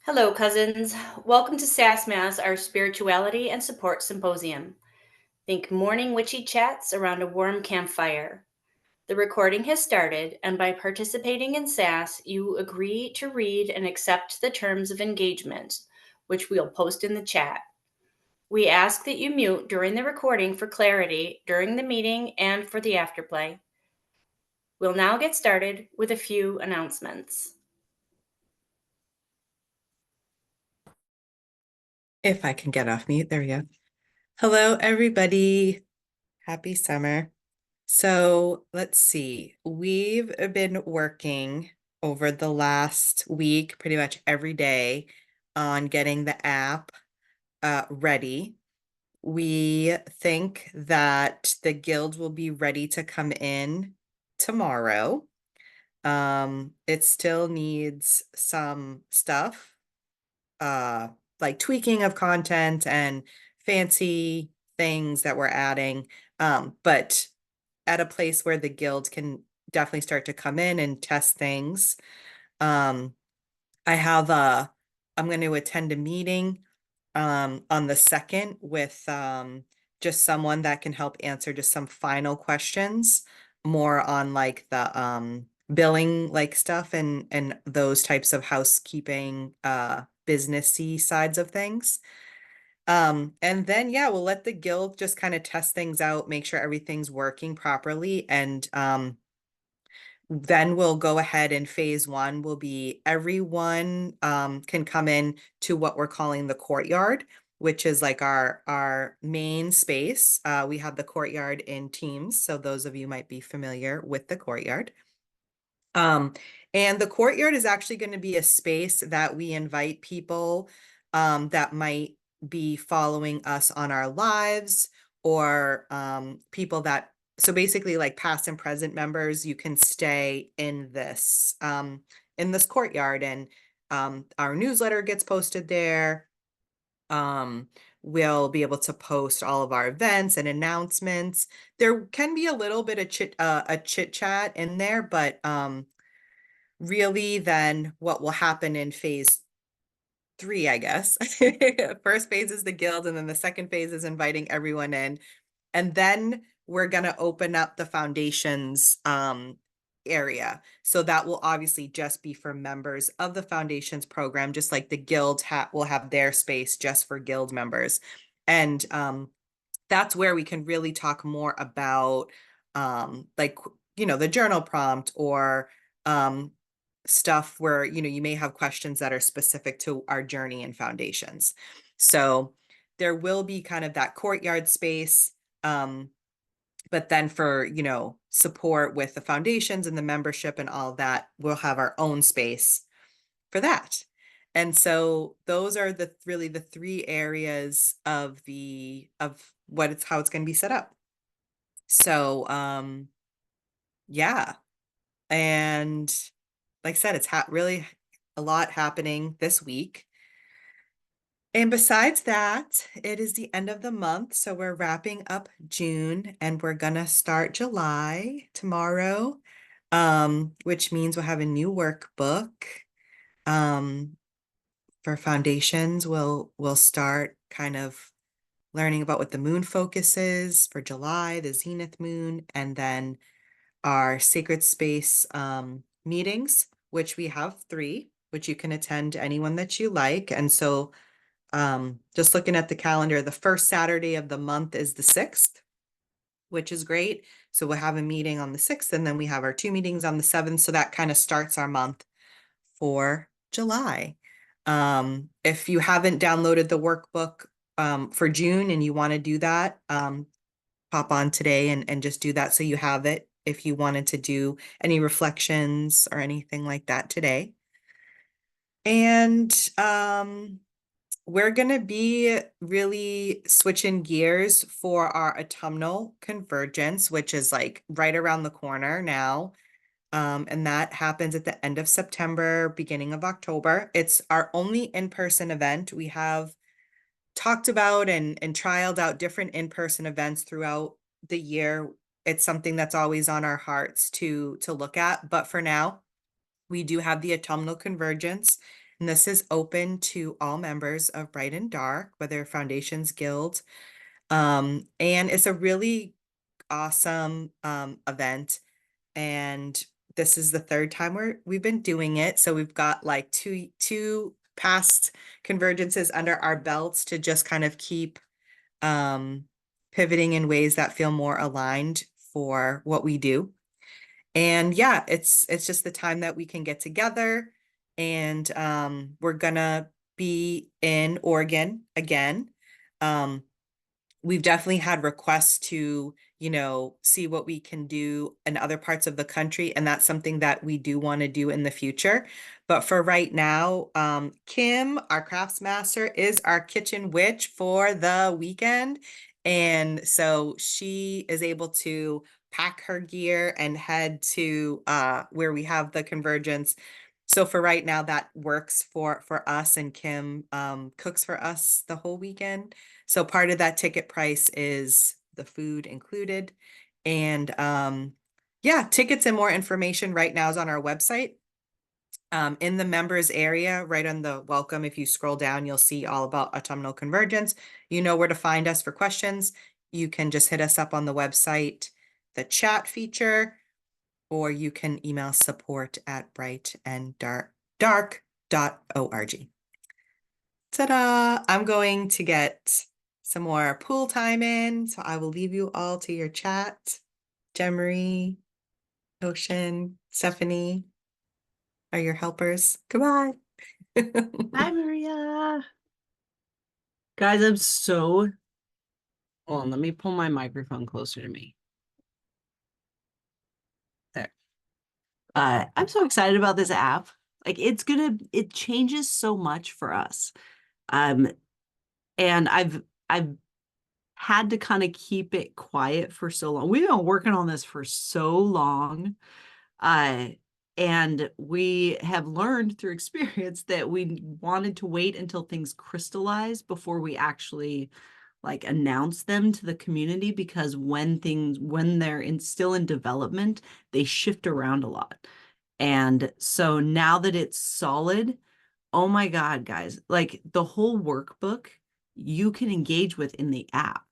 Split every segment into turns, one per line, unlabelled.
Hello, cousins. Welcome to SASS Mass, our spirituality and support symposium. Think morning witchy chats around a warm campfire. The recording has started, and by participating in SASS, you agree to read and accept the terms of engagement, which we'll post in the chat. We ask that you mute during the recording for clarity during the meeting and for the afterplay. We'll now get started with a few announcements.
If I can get off mute, there we go. Hello, everybody. Happy summer. So let's see. We've been working over the last week, pretty much every day, on getting the app ready. We think that the guild will be ready to come in tomorrow. It still needs some stuff, like tweaking of content and fancy things that we're adding, but at a place where the guild can definitely start to come in and test things. I have I'm going to attend a meeting on the 2nd with just someone that can help answer just some final questions, more on like the billing like stuff and those types of housekeeping businessy sides of things. And then yeah, we'll let the guild just kind of test things out, make sure everything's working properly, and then we'll go ahead and phase one will be everyone can come in to what we're calling the courtyard, which is like our main space. We have the courtyard in teams, so those of you might be familiar with the courtyard. And the courtyard is actually going to be a space that we invite people that might be following us on our lives, or people that, so basically like past and present members, you can stay in this courtyard, and our newsletter gets posted there. We'll be able to post all of our events and announcements. There can be a little bit of chit chat in there, but really then what will happen in phase 3, I guess. First phase is the guild, and then the second phase is inviting everyone in. And then we're going to open up the foundations area. So that will obviously just be for members of the foundations program, just like the guild will have their space just for guild members. And that's where we can really talk more about like, the journal prompt, or stuff where, you may have questions that are specific to our journey in foundations. So there will be kind of that courtyard space. But then for, support with the foundations and the membership and all that, we'll have our own space for that. And so those are really the 3 areas of how it's going to be set up. So, yeah. And like I said, it's really a lot happening this week. And besides that, it is the end of the month. So we're wrapping up June, and we're gonna start July tomorrow, which means we'll have a new workbook. For foundations, we'll start kind of learning about what the moon focus is for July, the zenith moon, and then our sacred space meetings, which we have 3, which you can attend anyone that you like. And so just looking at the calendar, the first Saturday of the month is the 6th, which is great. So we'll have a meeting on the 6th, and then we have our 2 meetings on the 7th. So that kind of starts our month for July. If you haven't downloaded the workbook for June and you want to do that, pop on today and just do that, so you have it if you wanted to do any reflections or anything like that today. And we're going to be really switching gears for our autumnal convergence, which is like right around the corner now. And that happens at the end of September, beginning of October. It's our only in-person event. We have talked about and trialed out different in-person events throughout the year. It's something that's always on our hearts to look at. But for now, we do have the autumnal convergence. And this is open to all members of Bright and Dark, whether foundations, guilds. And it's a really awesome event. And this is the third time we've been doing it. So we've got like two past convergences under our belts to just kind of keep um, pivoting in ways that feel more aligned for what we do. And yeah, it's just the time that we can get together, and we're gonna be in Oregon again. Um, we've definitely had requests to, see what we can do in other parts of the country, and that's something that we do want to do in the future. But for right now, Kim, our crafts master, is our kitchen witch for the weekend. And so she is able to pack her gear and head to where we have the convergence. So for right now, that works for us, and Kim cooks for us the whole weekend. So part of that ticket price is the food included. And yeah, tickets and more information right now is on our website. In the members area, right on the welcome, if you scroll down, you'll see all about autumnal convergence. You know where to find us for questions. You can just hit us up on the website, the chat feature, or you can email support@brightanddark.org. Ta-da! I'm going to get some more pool time in, so I will leave you all to your chat. Jemery, Ocean, Stephanie are your helpers. Goodbye.
Hi, Maria. Guys, I'm so. Hold on, let me pull my microphone closer to me. There. I'm so excited about this app. Like it changes so much for us. Um, and I've had to kind of keep it quiet for so long. We've been working on this for so long. Uh, and we have learned through experience that we wanted to wait until things crystallize before we actually like announce them to the community, because when they're still in development, they shift around a lot. And so now that it's solid, oh my God, guys, like the whole workbook you can engage with in the app.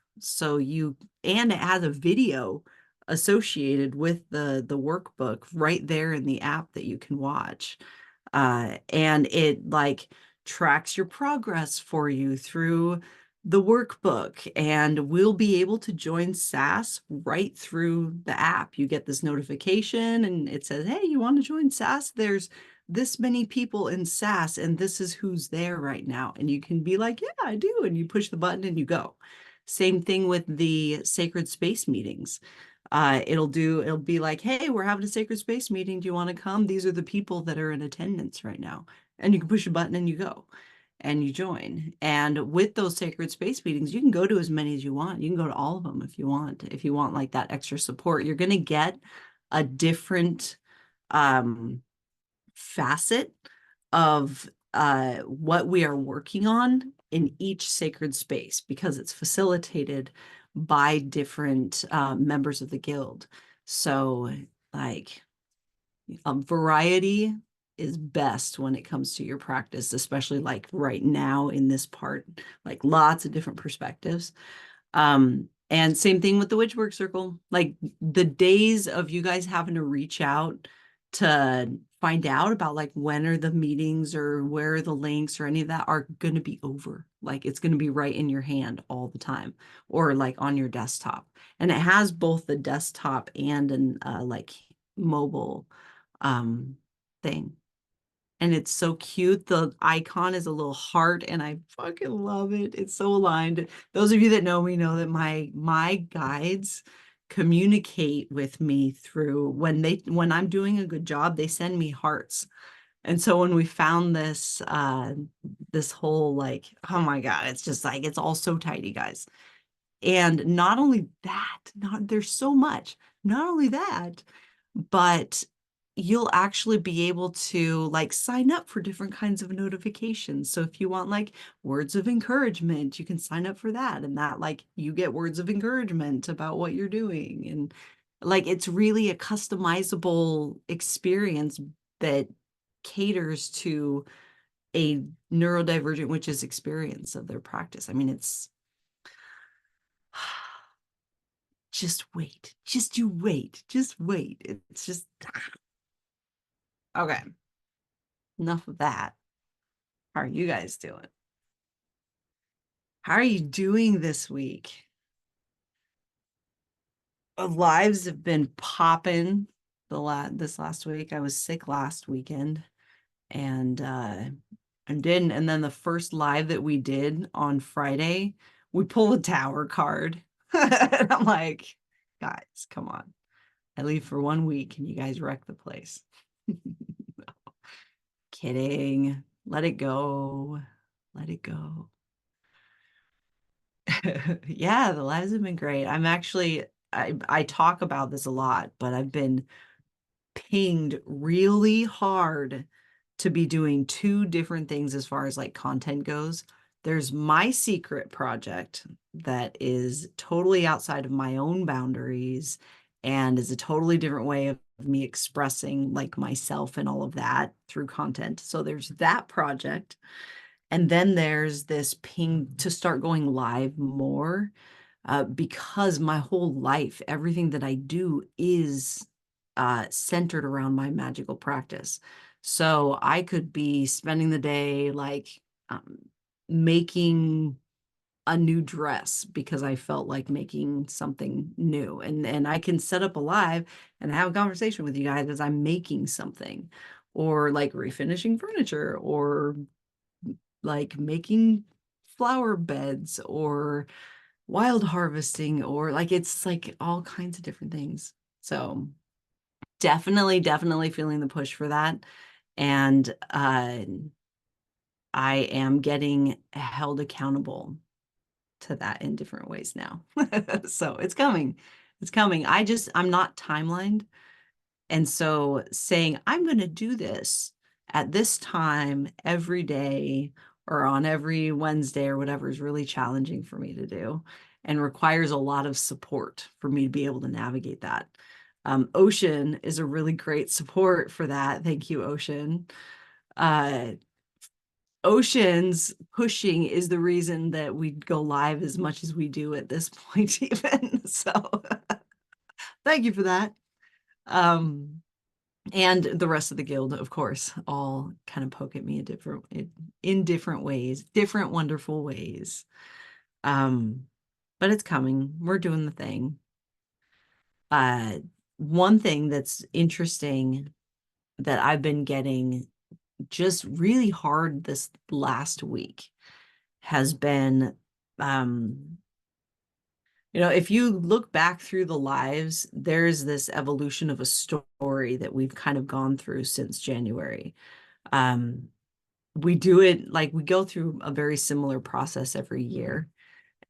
And it has a video associated with the workbook right there in the app that you can watch. And it like tracks your progress for you through the workbook, and we'll be able to join SASS right through the app. You get this notification and it says, hey, you want to join SASS? There's this many people in SASS and this is who's there right now. And you can be like, yeah, I do. And you push the button and you go. Same thing with the sacred space meetings. It'll be like, hey, we're having a sacred space meeting. Do you want to come? These are the people that are in attendance right now. And you can push a button and you go and you join. And with those sacred space meetings, you can go to as many as you want. You can go to all of them if you want. If you want like that extra support, you're going to get a different facet of what we are working on in each sacred space, because it's facilitated by different members of the guild. So like variety is best when it comes to your practice, especially like right now in this part, like lots of different perspectives. And same thing with the Witchwork Circle. Like the days of you guys having to reach out to find out about like when are the meetings or where are the links or any of that are going to be over. Like it's going to be right in your hand all the time, or like on your desktop. And it has both the desktop and an like mobile thing. And it's so cute. The icon is a little heart and I fucking love it. It's so aligned. Those of you that know me know that my guides communicate with me through when I'm doing a good job, they send me hearts. And so when we found this whole like, oh my God, it's just like it's all so tidy, guys. And not only that, not there's so much. Not only that, but you'll actually be able to like sign up for different kinds of notifications. So if you want like words of encouragement, you can sign up for that, and that like you get words of encouragement about what you're doing. And like it's really a customizable experience that caters to a neurodivergent witch's experience of their practice. I mean, it's just wait, just you wait, just wait. It's just okay. Enough of that. How are you guys doing? How are you doing this week? Lives have been popping this last week. I was sick last weekend, and and then the first live that we did on Friday, we pulled a tower card. And I'm like, guys, come on. I leave for 1 week and you guys wreck the place. Kidding. Let it go. Let it go. Yeah, the lives have been great. I talk about this a lot, but I've been pinged really hard to be doing two different things as far as like content goes. There's my secret project that is totally outside of my own boundaries and is a totally different way of me expressing like myself and all of that through content. So there's that project. And then there's this ping to start going live more because my whole life, everything that I do is centered around my magical practice. So I could be spending the day like making a new dress because I felt like making something new. And I can set up a live and have a conversation with you guys as I'm making something, or like refinishing furniture, or like making flower beds, or wild harvesting, or like it's like all kinds of different things. So definitely feeling the push for that. And I am getting held accountable to that in different ways now. So it's coming. It's coming. I'm not timelined. And so saying, I'm going to do this at this time every day or on every Wednesday or whatever is really challenging for me to do and requires a lot of support for me to be able to navigate that. Ocean is a really great support for that. Thank you, Ocean. Ocean's pushing is the reason that we go live as much as we do at this point, even. So thank you for that. And the rest of the guild, of course, all kind of poke at me in different ways, different wonderful ways. But it's coming. We're doing the thing. One thing that's interesting that I've been getting just really hard this last week has been, if you look back through the lives, there's this evolution of a story that we've kind of gone through since January. We do it like we go through a very similar process every year.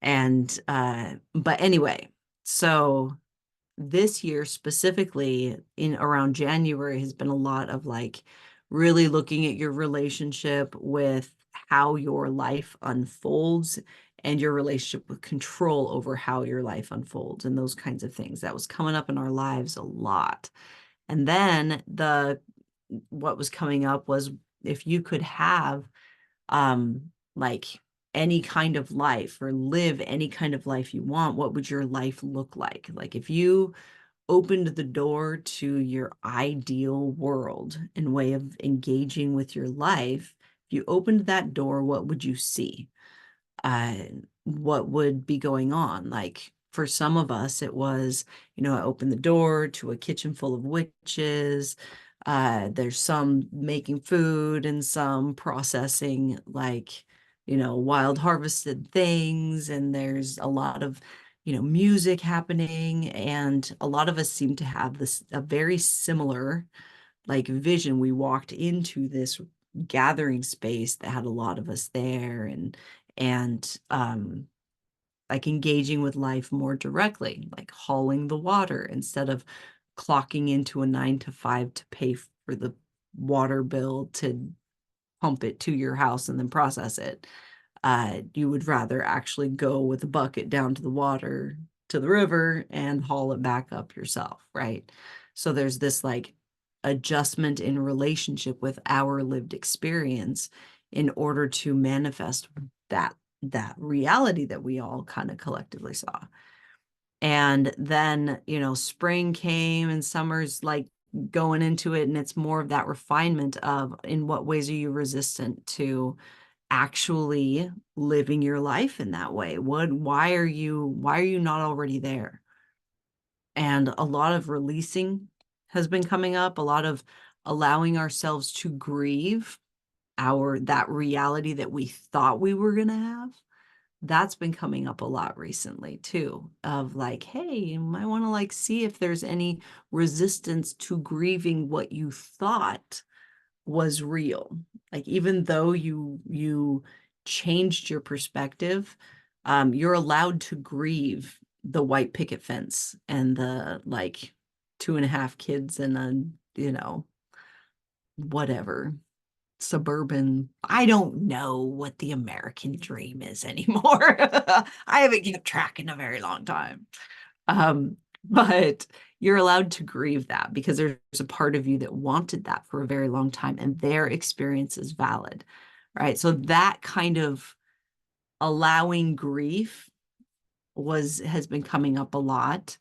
And, but anyway, so this year specifically in around January has been a lot of like really looking at your relationship with how your life unfolds and your relationship with control over how your life unfolds and those kinds of things. That was coming up in our lives a lot. And then what was coming up was if you could have like any kind of life or live any kind of life you want, what would your life look like? Like if you opened the door to your ideal world and way of engaging with your life, if you opened that door, what would you see? What would be going on? Like for some of us, it was, I opened the door to a kitchen full of witches. There's some making food and some processing like, wild harvested things. And there's a lot of, music happening. And a lot of us seem to have a very similar like vision. We walked into this gathering space that had a lot of us there and like engaging with life more directly, like hauling the water instead of clocking into a 9 to 5 to pay for the water bill to pump it to your house and then process it. You would rather actually go with a bucket down to the water to the river and haul it back up yourself, right? So there's this like adjustment in relationship with our lived experience in order to manifest that reality that we all kind of collectively saw. And then, spring came and summer's like going into it, and it's more of that refinement of in what ways are you resistant to actually living your life in that way? Why are you not already there? And a lot of releasing has been coming up, a lot of allowing ourselves to grieve that reality that we thought we were going to have. That's been coming up a lot recently too, of like, hey, you might want to like see if there's any resistance to grieving what you thought was real. Like, even though you changed your perspective, you're allowed to grieve the white picket fence and the like 2.5 kids and a whatever suburban. I don't know what the American dream is anymore. I haven't kept track in a very long time. But you're allowed to grieve that because there's a part of you that wanted that for a very long time, and their experience is valid, right? So that kind of allowing grief has been coming up a lot.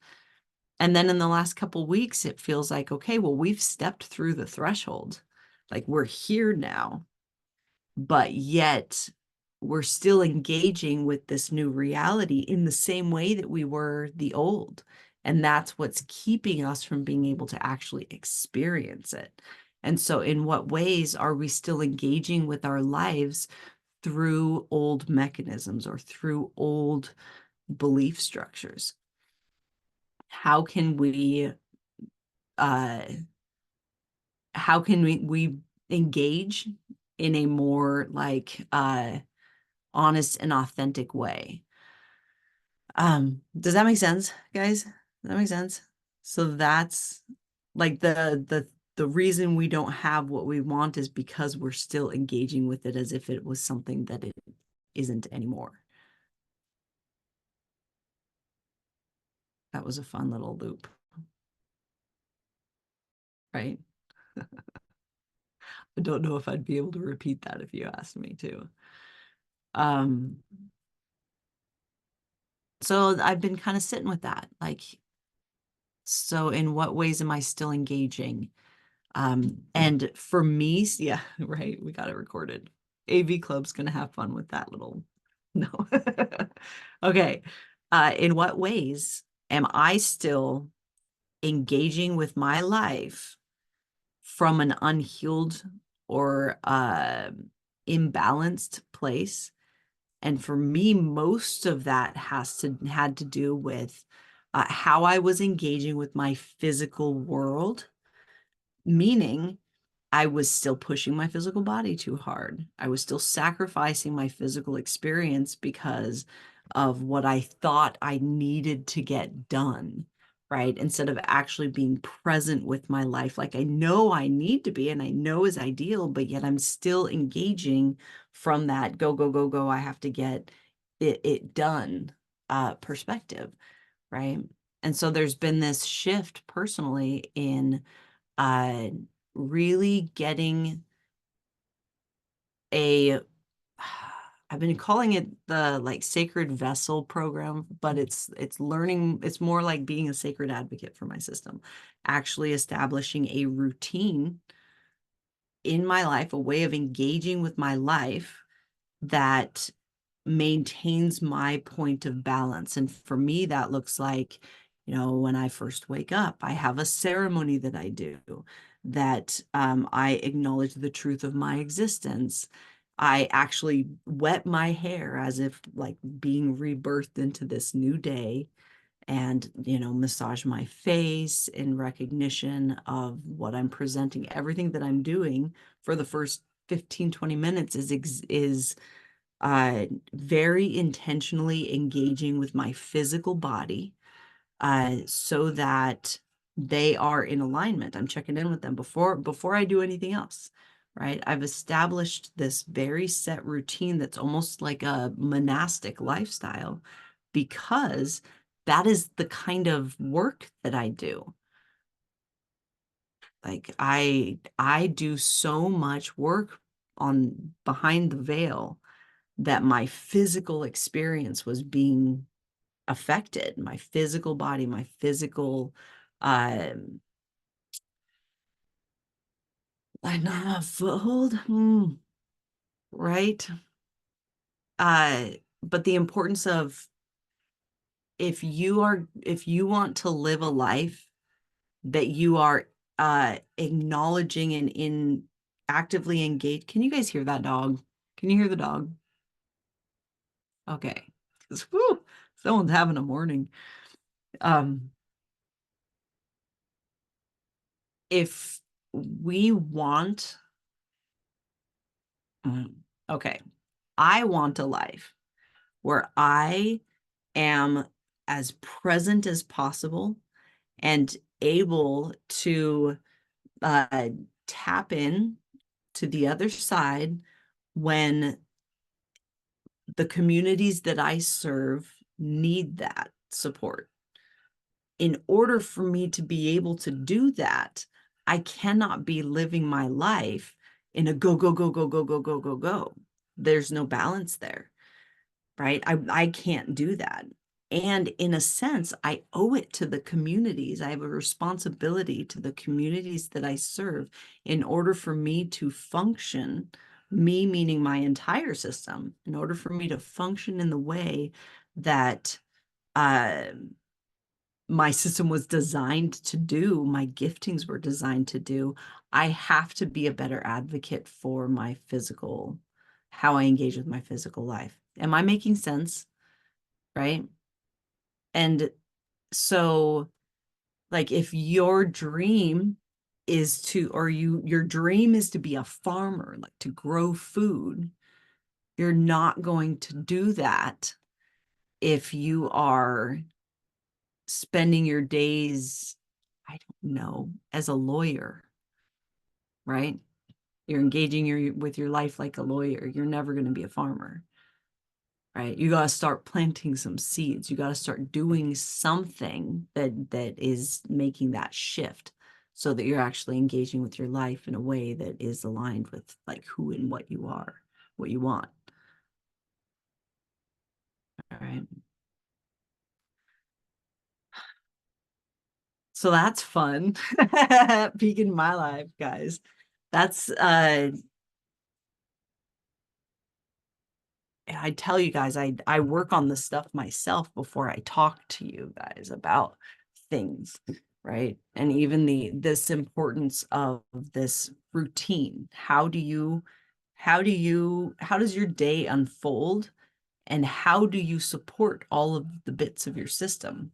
And then in the last couple weeks, it feels like, okay, well, we've stepped through the threshold. Like, we're here now, but yet we're still engaging with this new reality in the same way that we were the old. And that's what's keeping us from being able to actually experience it. And so, in what ways are we still engaging with our lives through old mechanisms or through old belief structures? How can we uh we engage in a more like honest and authentic way? Does that make sense, guys? Does that make sense? So that's like the reason we don't have what we want is because we're still engaging with it as if it was something that it isn't anymore. That was a fun little loop, right? I don't know if I'd be able to repeat that if you asked me to. So I've been kind of sitting with that. Like, so in what ways am I still engaging? And for me, yeah, right, we got it recorded. AV Club's gonna have fun with that little, no. Okay, in what ways am I still engaging with my life from an unhealed or imbalanced place? And for me, most of that had to do with how I was engaging with my physical world, meaning I was still pushing my physical body too hard. I was still sacrificing my physical experience because of what I thought I needed to get done, right? Instead of actually being present with my life like I know I need to be and I know is ideal, but yet I'm still engaging from that go, go, go, go, I have to get it done perspective, right? And so there's been this shift personally in uh really getting a I've been calling it the like sacred vessel program, but it's learning, it's more like being a sacred advocate for my system, actually establishing a routine in my life, a way of engaging with my life that maintains my point of balance. And for me, that looks like, when I first wake up, I have a ceremony that I do that I acknowledge the truth of my existence. I actually wet my hair as if like being rebirthed into this new day, and massage my face in recognition of what I'm presenting. Everything that I'm doing for the first 15-20 minutes is very intentionally engaging with my physical body, so that they are in alignment. I'm checking in with them before I do anything else, right? I've established this very set routine that's almost like a monastic lifestyle because that is the kind of work that I do. Like I do so much work on behind the veil that my physical experience was being affected, my physical body, my physical not a foothold, right? But the importance of, if you want to live a life that you are acknowledging and in actively engaged. Can you guys hear that dog? Can you hear the dog? Okay. 'Cause, whew, someone's having a morning. If we want, okay, I want a life where I am as present as possible and able to tap in to the other side when the communities that I serve need that support. In order for me to be able to do that, I cannot be living my life in a go, go, go, go, go, go, go, go, go. There's no balance there, right? I can't do that. And in a sense, I owe it to the communities. I have a responsibility to the communities that I serve in order for me to function, me meaning my entire system, in order for me to function in the way that my system was designed to do, my giftings were designed to do, I have to be a better advocate for my physical, how I engage with my physical life. Am I making sense? Right? And so, like, if your dream is to, or your dream is to be a farmer, like to grow food, you're not going to do that if you are spending your days, I don't know, as a lawyer, right? You're engaging with your life like a lawyer. You're never going to be a farmer, right? You got to start planting some seeds. You got to start doing something that is making that shift so that you're actually engaging with your life in a way that is aligned with like who and what you are, what you want. All right. So that's fun. Peek in my life, guys. That's I tell you guys, I work on this stuff myself before I talk to you guys about things, right? And even this importance of this routine. How does your day unfold, and how do you support all of the bits of your system?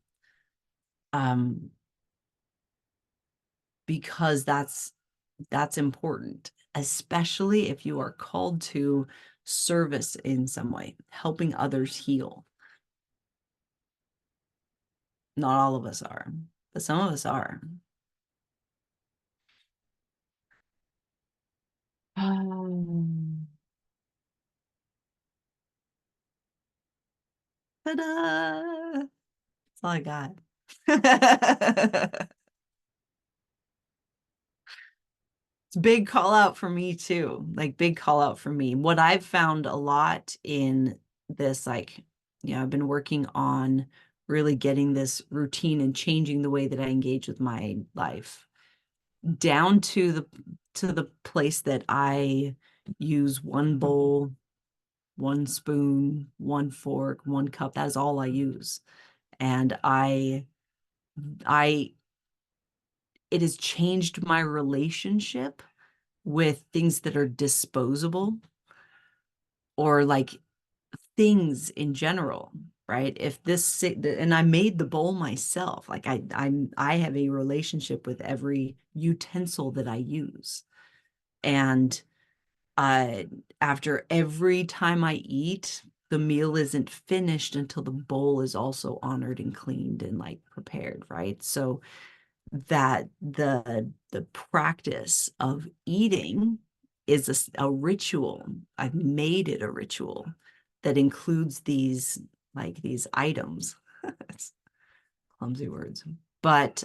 Because that's important, especially if you are called to service in some way, helping others heal. Not all of us are, but some of us are. Ta-da! That's all I got. It's a big call out for me too. Like big call out for me. What I've found a lot in this, like, I've been working on really getting this routine and changing the way that I engage with my life, down to the place that I use one bowl, one spoon, one fork, one cup. That is all I use. And it has changed my relationship with things that are disposable, or like things in general, right? If this, and I made the bowl myself, like I have a relationship with every utensil that I use. And after every time I eat, the meal isn't finished until the bowl is also honored and cleaned and like prepared, right? So that the practice of eating is a ritual. I've made it a ritual that includes these items. It's clumsy words, but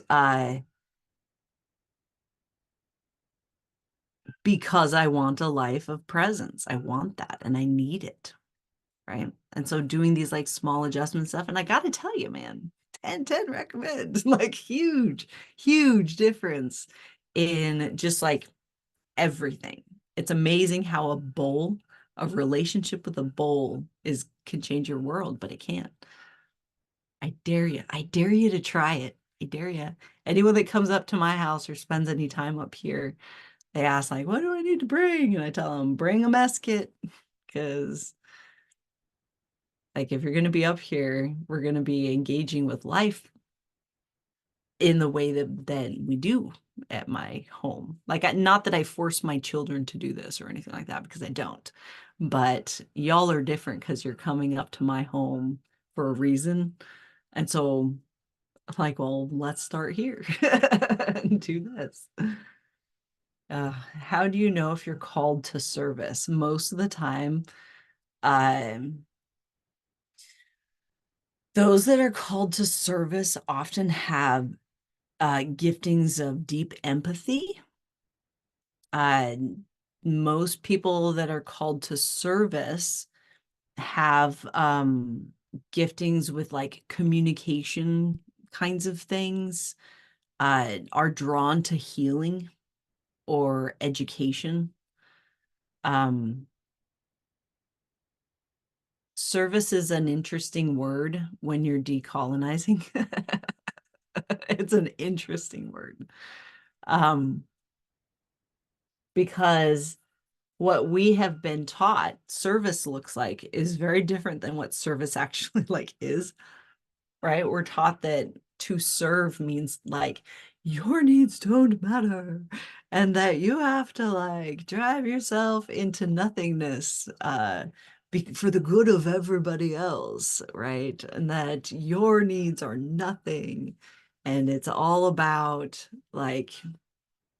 because I want a life of presence. I want that and I need it. Right. And so doing these like small adjustment stuff, and I got to tell you, man, 10/10 recommend, like huge, huge difference in just like everything. It's amazing how a relationship with a bowl can change your world, but it can't. I dare you. I dare you to try it. I dare you. Anyone that comes up to my house or spends any time up here, they ask like, what do I need to bring? And I tell them, bring a mess kit. Because like if you're going to be up here, we're going to be engaging with life in the way that we do at my home. Like not that I force my children to do this or anything like that, because I don't. But y'all are different because you're coming up to my home for a reason. And so I'm like, well, let's start here and do this. How do you know if you're called to service? Most of the time, those that are called to service often have giftings of deep empathy. Uh, Most people that are called to service have giftings with like communication kinds of things, are drawn to healing or education. Service is an interesting word when you're decolonizing. It's an interesting word. Because what we have been taught service looks like is very different than what service actually like is, right? We're taught that to serve means like your needs don't matter and that you have to like drive yourself into nothingness for the good of everybody else, right? And that your needs are nothing and it's all about like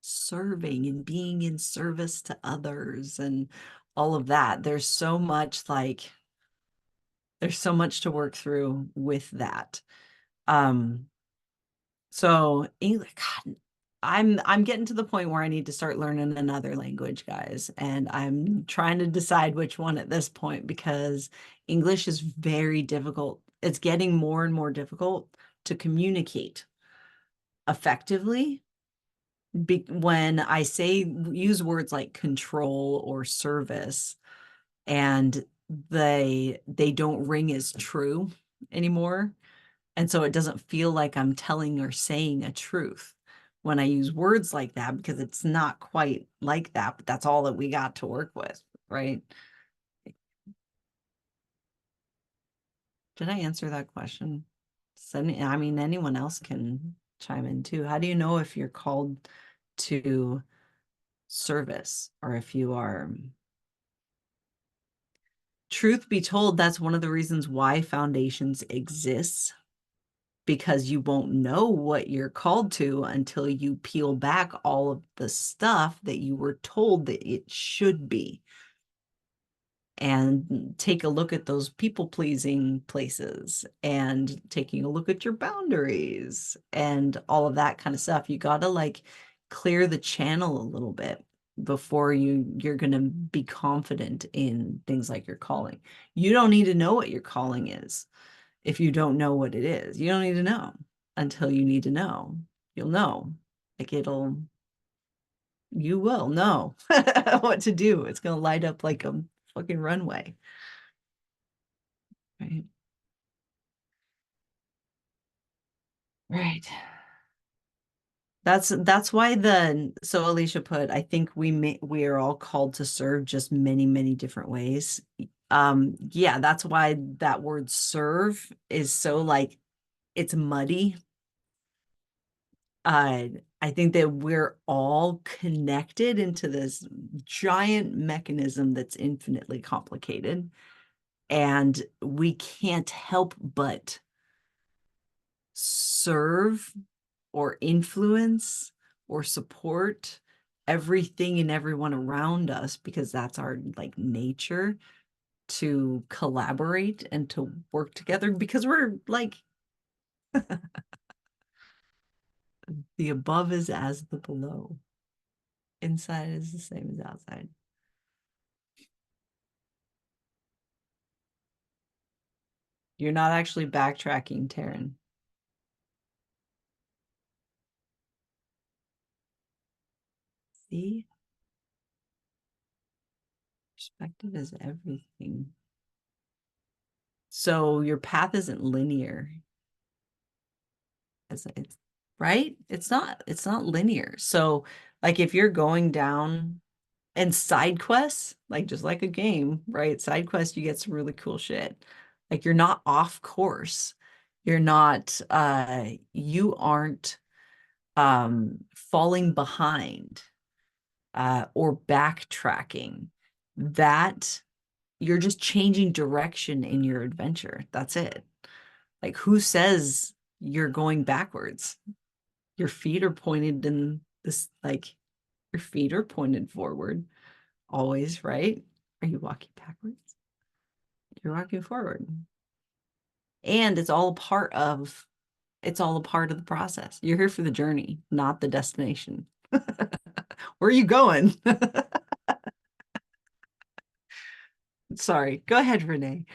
serving and being in service to others and all of that. There's so much to work through with that. So English, God, I'm getting to the point where I need to start learning another language, guys, and I'm trying to decide which one at this point because English is very difficult. It's getting more and more difficult to communicate effectively when I say use words like control or service and they don't ring as true anymore. And so it doesn't feel like I'm telling or saying a truth when I use words like that because it's not quite like that, but that's all that we got to work with, right? Did I answer that question? I mean, anyone else can chime in too. How do you know if you're called to service or if you are? Truth be told, that's one of the reasons why foundations exist, because you won't know what you're called to until you peel back all of the stuff that you were told that it should be and take a look at those people-pleasing places and taking a look at your boundaries and all of that kind of stuff. You got to like clear the channel a little bit before you're going to be confident in things like your calling. You don't need to know what your calling is if you don't know what it is. You don't need to know until you need to know. You'll know. Like you will know what to do. It's going to light up like a fucking runway. Right. Right. That's why so Alicia put, I think we are all called to serve just many, many different ways. Yeah, that's why that word serve is so like it's muddy. I think that we're all connected into this giant mechanism that's infinitely complicated, and we can't help but serve or influence or support everything and everyone around us because that's our like nature to collaborate and to work together because we're like the above is as the below. Inside is the same as outside. You're not actually backtracking, Taryn. See? Perspective is everything. So your path isn't linear. It's right? It's not linear. So like if you're going down and side quests, like just like a game, right? Side quests, you get some really cool shit. Like you're not off course. You're not you aren't falling behind or backtracking. That you're just changing direction in your adventure. That's it. Like who says you're going backwards? Your feet are pointed in this, like your feet are pointed forward always, right? Are you walking backwards? You're walking forward. And it's all a part of the process. You're here for the journey, not the destination. Where are you going? Sorry. Go ahead, Renee.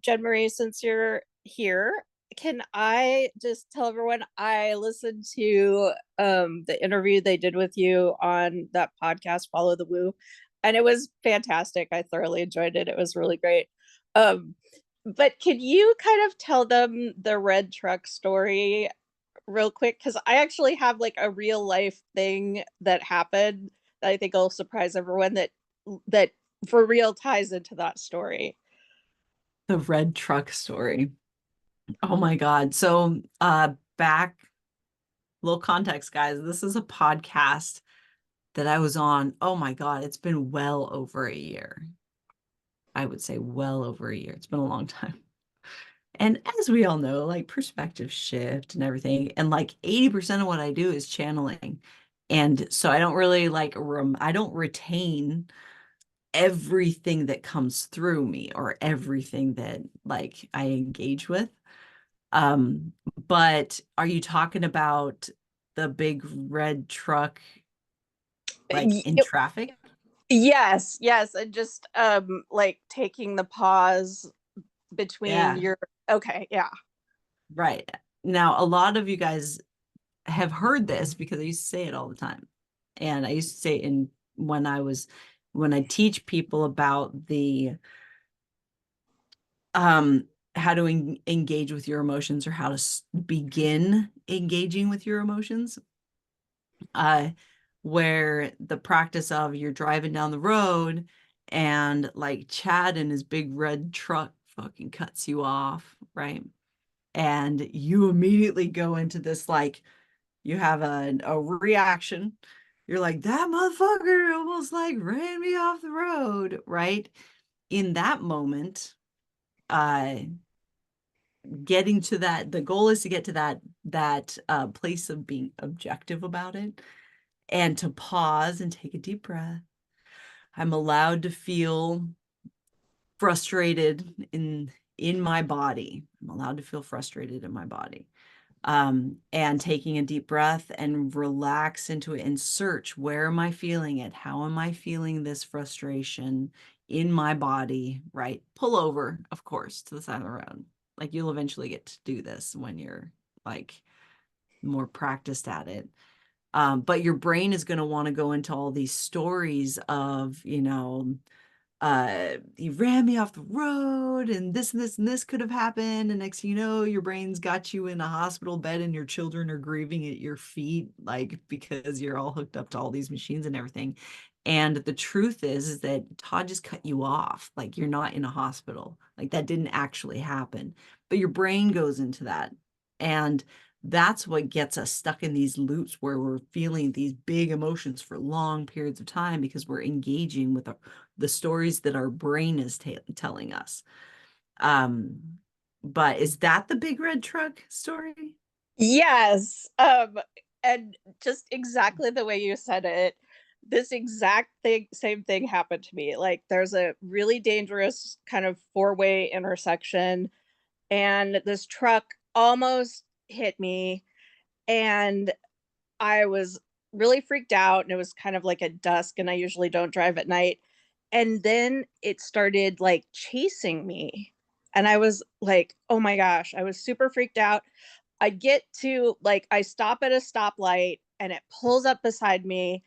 Jen Marie, since you're here, can I just tell everyone I listened to the interview they did with you on that podcast, Follow the Woo, and it was fantastic. I thoroughly enjoyed it. It was really great. But can you kind of tell them the red truck story real quick? Because I actually have like a real life thing that happened that I think will surprise everyone that for real ties into that story.
The red truck story. Oh my God. So back, little context, guys. This is a podcast that I was on. Oh my God, it's been well over a year. I would say well over a year. It's been a long time. And as we all know, like perspective shift and everything. And like 80% of what I do is channeling. And so I don't really like, I don't retain everything that comes through me or everything that like I engage with. But are you talking about the big red truck like in traffic?
Yes, yes, and just like taking the pause between
Yeah,
your okay, yeah.
right. Now, a lot of you guys have heard this because I used to say it all the time. And I used to say it in when I teach people about the how to engage with your emotions or how to begin engaging with your emotions. Where the practice of you're driving down the road and like Chad in his big red truck fucking cuts you off, right? And you immediately go into this like you have a reaction. You're like, that motherfucker almost like ran me off the road, right? In that moment, getting to that, the goal is to get to that place of being objective about it and to pause and take a deep breath. I'm allowed to feel frustrated in my body. I'm allowed to feel frustrated in my body. And taking a deep breath and relax into it and search, where am I feeling it? How am I feeling this frustration in my body, right? Pull over, of course, to the side of the road. Like you'll eventually get to do this when you're like more practiced at it. But your brain is going to want to go into all these stories of, he ran me off the road and this could have happened. And next thing you know, your brain's got you in a hospital bed and your children are grieving at your feet, like because you're all hooked up to all these machines and everything. And the truth is that Todd just cut you off. Like you're not in a hospital. Like that didn't actually happen. But your brain goes into that. And that's what gets us stuck in these loops where we're feeling these big emotions for long periods of time because we're engaging with the stories that our brain is telling us. But is that the big red truck story?
Yes. And just exactly the way you said it, this exact same thing happened to me. Like there's a really dangerous kind of four-way intersection and this truck almost hit me and I was really freaked out, and it was kind of like at dusk, and I usually don't drive at night. And then it started like chasing me. And I was like, oh my gosh, I was super freaked out. I get to like, I stop at a stoplight and it pulls up beside me.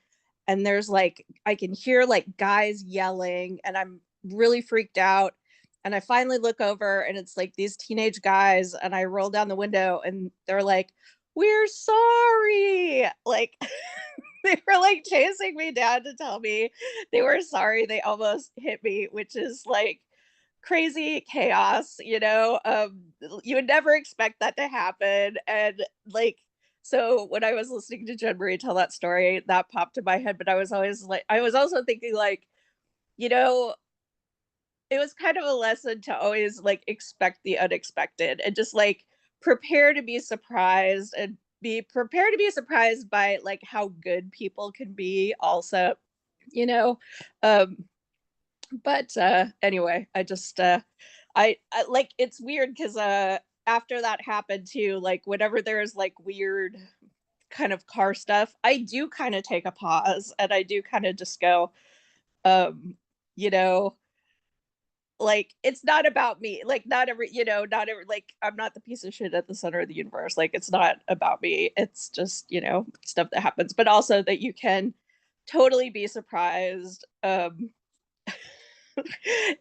And there's like, I can hear like guys yelling, and I'm really freaked out. And I finally look over and it's like these teenage guys. And I roll down the window and they're like, we're sorry. Like, they were like chasing me down to tell me they were sorry they almost hit me, which is like crazy chaos, you would never expect that to happen. And like, so when I was listening to Jen Marie tell that story, that popped in my head. But I was always like, I was also thinking like, you know it was kind of a lesson to always like expect the unexpected, and just like prepare to be surprised, and be prepared to be surprised by like how good people can be also, you know um but anyway, I just I like, it's weird because after that happened too, like whenever there's like weird kind of car stuff, I do kind of take a pause, and I do kind of just go, um you know like, it's not about me. Like, not every, like, I'm not the piece of shit at the center of the universe. Like, it's not about me. It's just, stuff that happens. But also that you can totally be surprised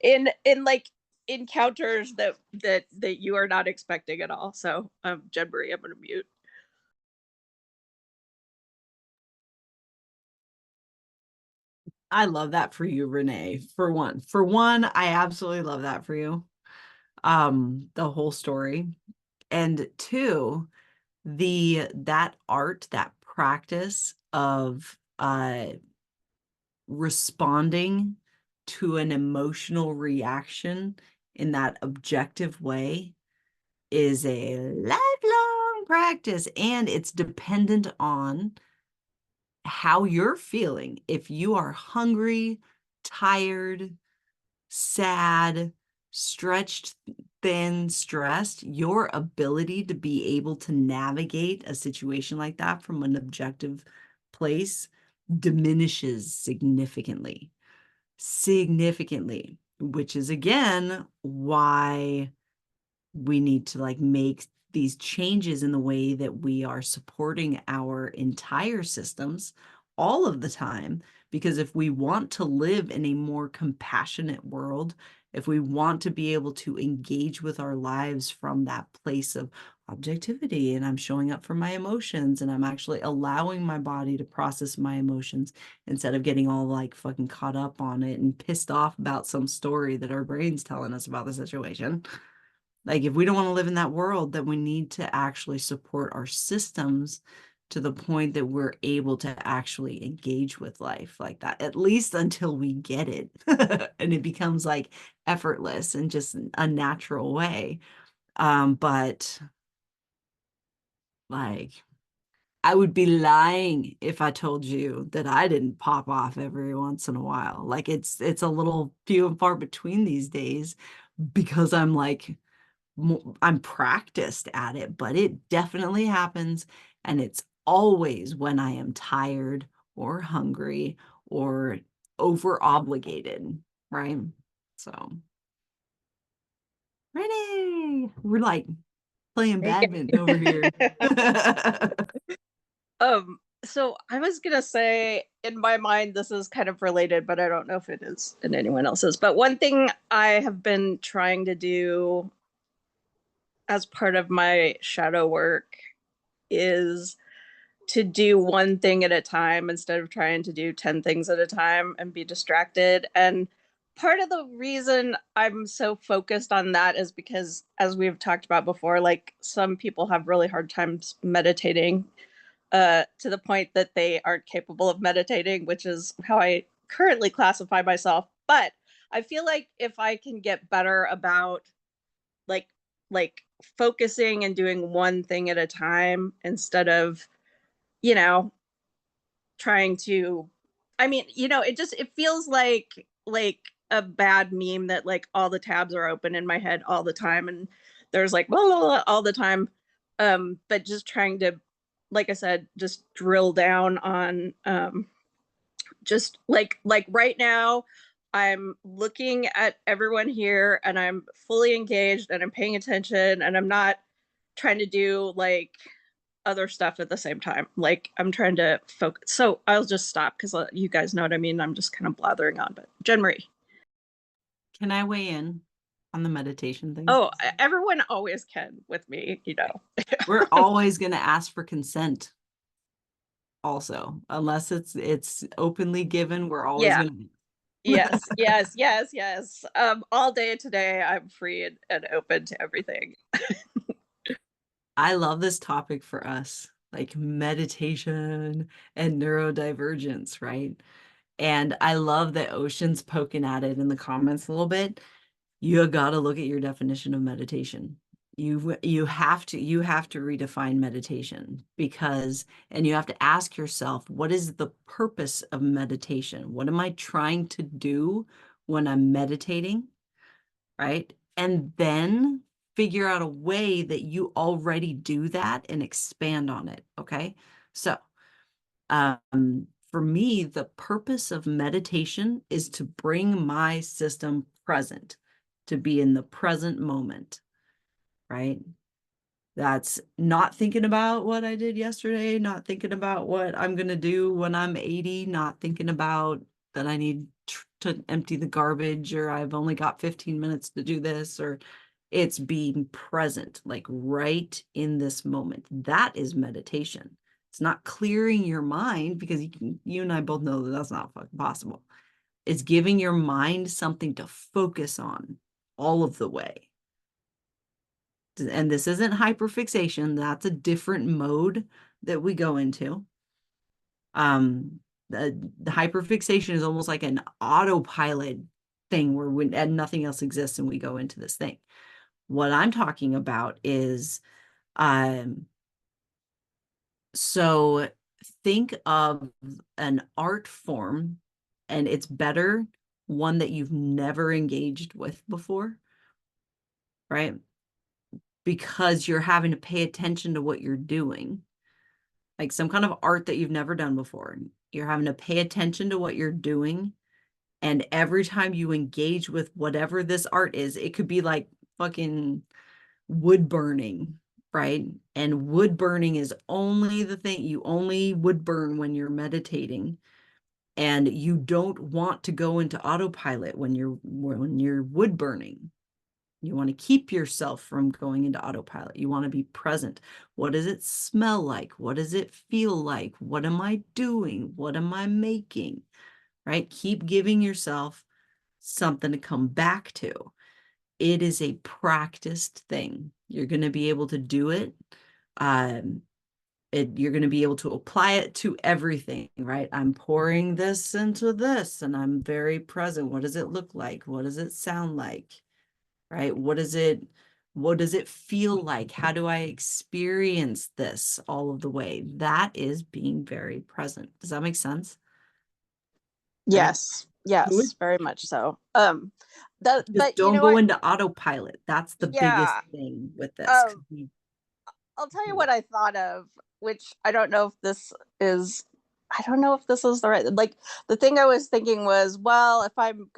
in like encounters that you are not expecting at all. So Jen Marie, I'm gonna mute.
I love that for you, Renee. For one, I absolutely love that for you. The whole story. And two, that art, that practice of responding to an emotional reaction in that objective way is a lifelong practice, and it's dependent on how you're feeling. If you are hungry, tired, sad, stretched thin, stressed, your ability to be able to navigate a situation like that from an objective place diminishes significantly, which is again why we need to like make these changes in the way that we are supporting our entire systems all of the time. Because if we want to live in a more compassionate world, if we want to be able to engage with our lives from that place of objectivity, and I'm showing up for my emotions, and I'm actually allowing my body to process my emotions instead of getting all like fucking caught up on it and pissed off about some story that our brain's telling us about the situation. Like, if we don't want to live in that world, then we need to actually support our systems to the point that we're able to actually engage with life like that, at least until we get it and it becomes like effortless and just a natural way. But like, I would be lying if I told you that I didn't pop off every once in a while. Like, it's a little few and far between these days because I'm practiced at it, but it definitely happens. And it's always when I am tired or hungry or over obligated, right? So, Renee, we're like playing badminton over here.
So I was gonna say, in my mind, this is kind of related, but I don't know if it is in anyone else's. But one thing I have been trying to do as part of my shadow work is to do one thing at a time instead of trying to do 10 things at a time and be distracted. And part of the reason I'm so focused on that is because, as we've talked about before, like some people have really hard times meditating to the point that they aren't capable of meditating, which is how I currently classify myself. But I feel like if I can get better about like like focusing and doing one thing at a time instead of, you know, trying to, I mean, it feels like a bad meme that like all the tabs are open in my head all the time, and there's like blah, blah, blah, all the time. But just trying to like I said, just drill down on just like right now I'm looking at everyone here and I'm fully engaged and I'm paying attention and I'm not trying to do like other stuff at the same time. Like I'm trying to focus. So I'll just stop because you guys know what I mean. I'm just kind of blathering on. But Jen Marie.
Can I weigh in on the meditation thing?
Oh, everyone always can with me, you know.
We're always going to ask for consent. Also, unless it's openly given, we're always
Yeah.
going to.
Yes. All day today, I'm free and open to everything.
I love this topic for us, like meditation and neurodivergence, right? And I love that Ocean's poking at it in the comments a little bit. You got to look at your definition of meditation. You have to redefine meditation and you have to ask yourself, what is the purpose of meditation? What am I trying to do when I'm meditating? Right? And then figure out a way that you already do that and expand on it. Okay. So, for me, the purpose of meditation is to bring my system present, to be in the present moment, right? That's not thinking about what I did yesterday, not thinking about what I'm going to do when I'm 80, not thinking about that I need to empty the garbage or I've only got 15 minutes to do this, or it's being present, like right in this moment. That is meditation. It's not clearing your mind because you and I both know that that's not fucking possible. It's giving your mind something to focus on all of the way. And this isn't hyperfixation. That's a different mode that we go into. The hyperfixation is almost like an autopilot thing where and nothing else exists and we go into this thing. What I'm talking about is, so think of an art form, and it's better one that you've never engaged with before, right? Because you're having to pay attention to what you're doing, like some kind of art that you've never done before. You're having to pay attention to what you're doing. And every time you engage with whatever this art is, it could be like fucking wood burning, right? And wood burning is only the thing, you only wood burn when you're meditating. And you don't want to go into autopilot when you're wood burning. You want to keep yourself from going into autopilot. You want to be present. What does it smell like? What does it feel like? What am I doing? What am I making? Right? Keep giving yourself something to come back to. It is a practiced thing. You're going to be able to do it. You're going to be able to apply it to everything, right? I'm pouring this into this and I'm very present. What does it look like? What does it sound like? Right? What does it feel like? How do I experience this all of the way? That is being very present. Does that make sense?
Yes.
Right?
Yes, very much so.
Just
but
don't
you know
go
what?
into autopilot. That's the biggest thing with this.
I'll tell you what I thought of, which I don't know if this is the right, like the thing I was thinking was, well, if I'm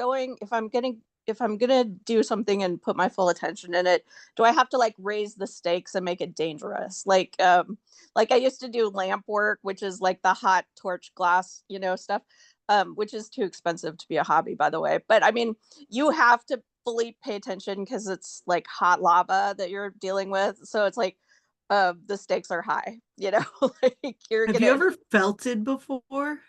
gonna do something and put my full attention in it, do I have to like raise the stakes and make it dangerous? Like I used to do lamp work, which is like the hot torch glass, stuff, which is too expensive to be a hobby, by the way. But I mean, you have to fully pay attention because it's like hot lava that you're dealing with. So it's like the stakes are high, like
Have you ever felt it before?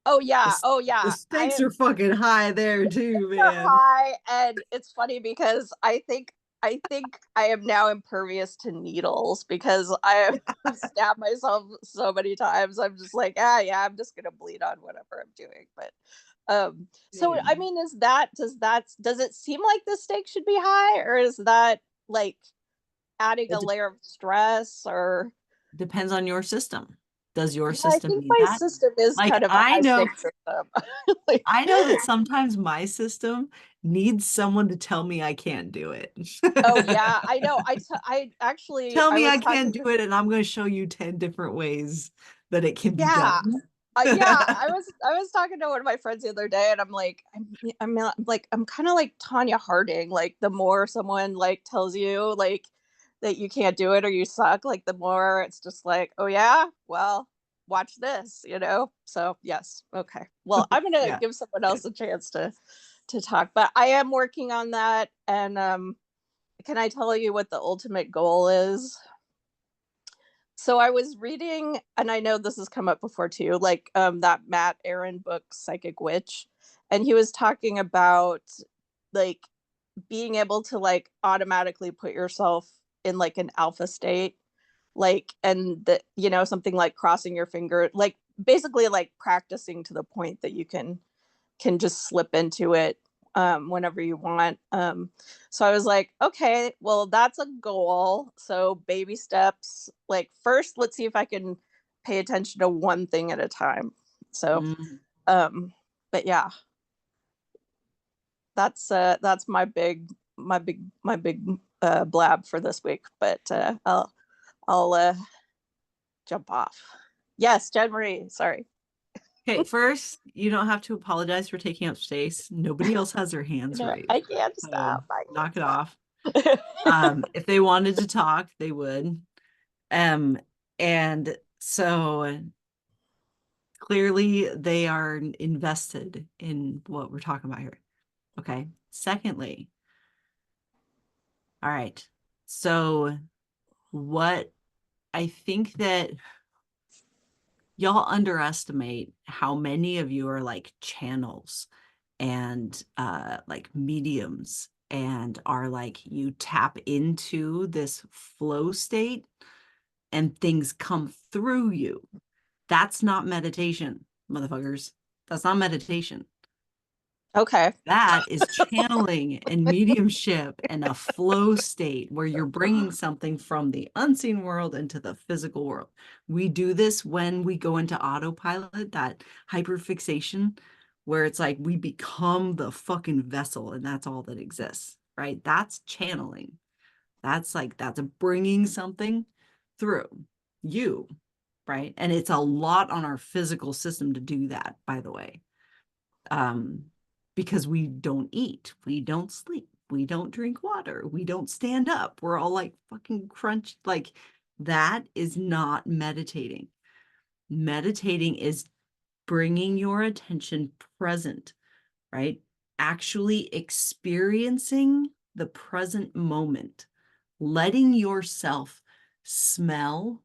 Oh yeah.
The stakes are fucking high there too, man.
High, and it's funny because I think I am now impervious to needles because I have stabbed myself so many times. I'm just like, yeah, I'm just gonna bleed on whatever I'm doing. But so I mean, does it seem like the stakes should be high, or is that like adding a layer of stress? Or
depends on your system. Does your
I
system
think
need
my
that?
system is
Like,
kind of a high stake system.
I know that sometimes my system needs someone to tell me I can't do it.
Oh yeah, I know. I actually
Tell
I
me
was
I can't
talking.
do it, and I'm going to show you 10 different ways that it can be
Yeah,
done.
yeah. I was talking to one of my friends the other day, and I'm like, I'm kind of like Tanya Harding. Like the more someone like tells you like that you can't do it or you suck, like the more it's just like, oh yeah, well, watch this, you know. So yes, okay. Well, I'm gonna
Yeah.
give someone else a chance to talk, but I am working on that. And can I tell you what the ultimate goal is? So I was reading, and I know this has come up before too, like that Matt Aaron book, Psychic Witch, and he was talking about like being able to like automatically put yourself in like an alpha state, like, and that, you know, something like crossing your finger, like basically like practicing to the point that you can just slip into it whenever you want. So I was like, okay, well, that's a goal. So baby steps. Like first, let's see if I can pay attention to one thing at a time. So,
Mm.
but yeah, that's my big blab for this week. But I'll jump off. Yes, Jen Marie. Sorry.
Okay, first, you don't have to apologize for taking up space. Nobody else has their hands
No,
raised.
I can't
So
stop. I
knock
can't
it
stop.
off. If they wanted to talk, they would. And so clearly they are invested in what we're talking about here. Okay. Secondly, all right. So what I think that y'all underestimate how many of you are like channels and like mediums and are like you tap into this flow state and things come through you. That's not meditation, motherfuckers. That's not meditation.
Okay.
That is channeling and mediumship and a flow state where you're bringing something from the unseen world into the physical world. We do this when we go into autopilot, that hyperfixation, where it's like we become the fucking vessel and that's all that exists, right? That's channeling. That's bringing something through you, right? And it's a lot on our physical system to do that, by the way. Because we don't eat, we don't sleep, we don't drink water, we don't stand up. We're all like fucking crunched. Like that is not meditating. Meditating is bringing your attention present, right? Actually experiencing the present moment, letting yourself smell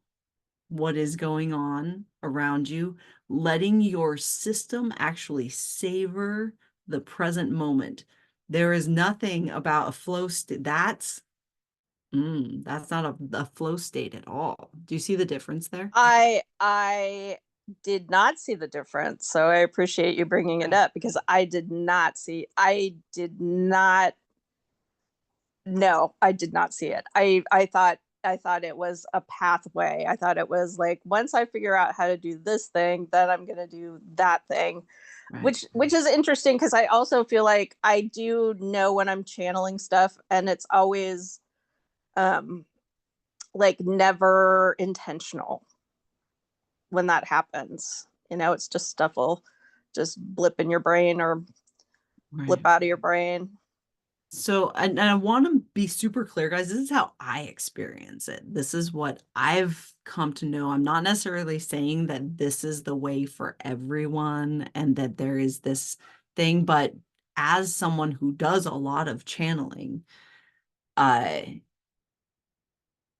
what is going on around you, letting your system actually savor the present moment. There is nothing about a flow state. That's not a flow state at all. Do you see the difference there?
I did not see the difference, so I appreciate you bringing it up because I did not see. I did not. No, I did not see it. I thought it was a pathway. I thought it was like once I figure out how to do this thing, then I'm gonna do that thing,
Right.
which is interesting because I also feel like I do know when I'm channeling stuff, and it's always um like never intentional when that happens. You know, it's just stuff will just blip in your brain or blip
Right.
out of your brain.
So, and I want to be super clear, guys. This is how I experience it. This is what I've come to know. I'm not necessarily saying that this is the way for everyone and that there is this thing, but as someone who does a lot of channeling, uh,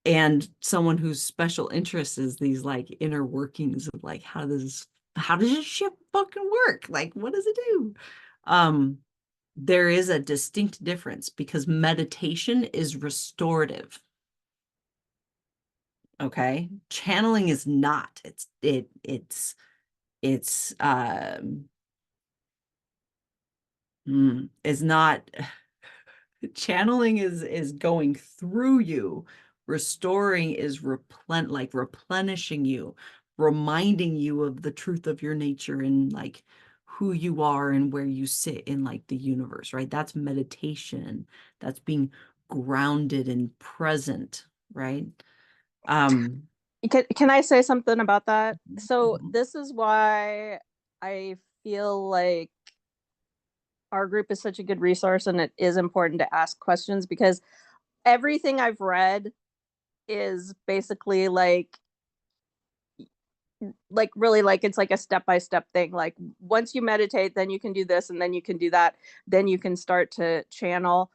and someone whose special interest is these like inner workings of like how does this shit fucking work? Like, what does it do? There is a distinct difference because meditation is restorative. Okay. Channeling is not. It's not. Channeling is going through you. Restoring is replenishing you, reminding you of the truth of your nature and like who you are and where you sit in like the universe, right? That's meditation. That's being grounded and present, right?
Can I say something about that? So this is why I feel like our group is such a good resource, and it is important to ask questions, because everything I've read is basically like really like it's like a step-by-step thing. Like once you meditate, then you can do this, and then you can do that, then you can start to channel.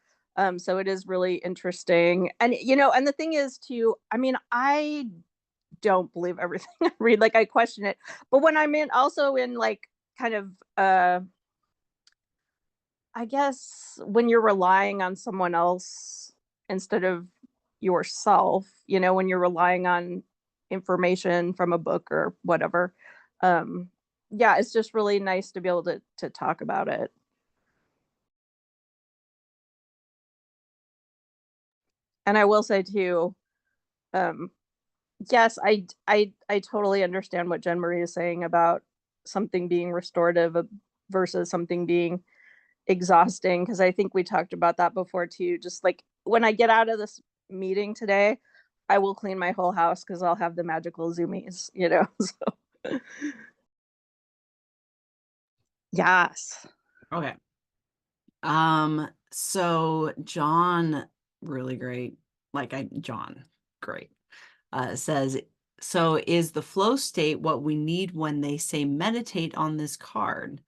So it is really interesting. And and the thing is too, I mean, I don't believe everything I read. Like I question it. But when I'm in also in like kind of I guess when you're relying on someone else instead of yourself, when you're relying on information from a book or whatever. Um, yeah, it's just really nice to be able to talk about it. And I will say too, um, yes, I totally understand what Jen Marie is saying about something being restorative versus something being exhausting, because I think we talked about that before too. Just like when I get out of this meeting today, I will clean my whole house because I'll have the magical zoomies. So yes.
Okay. So John, really great. John, great. Says, so is the flow state what we need when they say meditate on this card,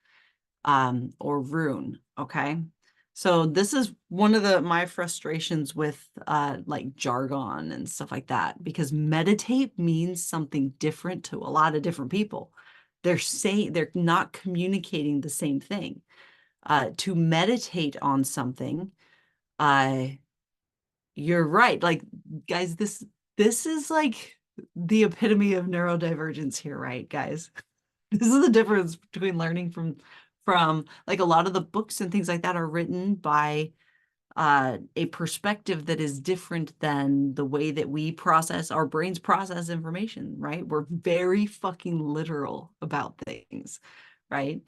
or rune? Okay. So this is one of my frustrations with like jargon and stuff like that, because meditate means something different to a lot of different people. They're not communicating the same thing. To meditate on something, you're right. Like, guys, this is like the epitome of neurodivergence here, right, guys? This is the difference between learning from like a lot of the books and things like that are written by a perspective that is different than the way that our brains process information, right? We're very fucking literal about things, right?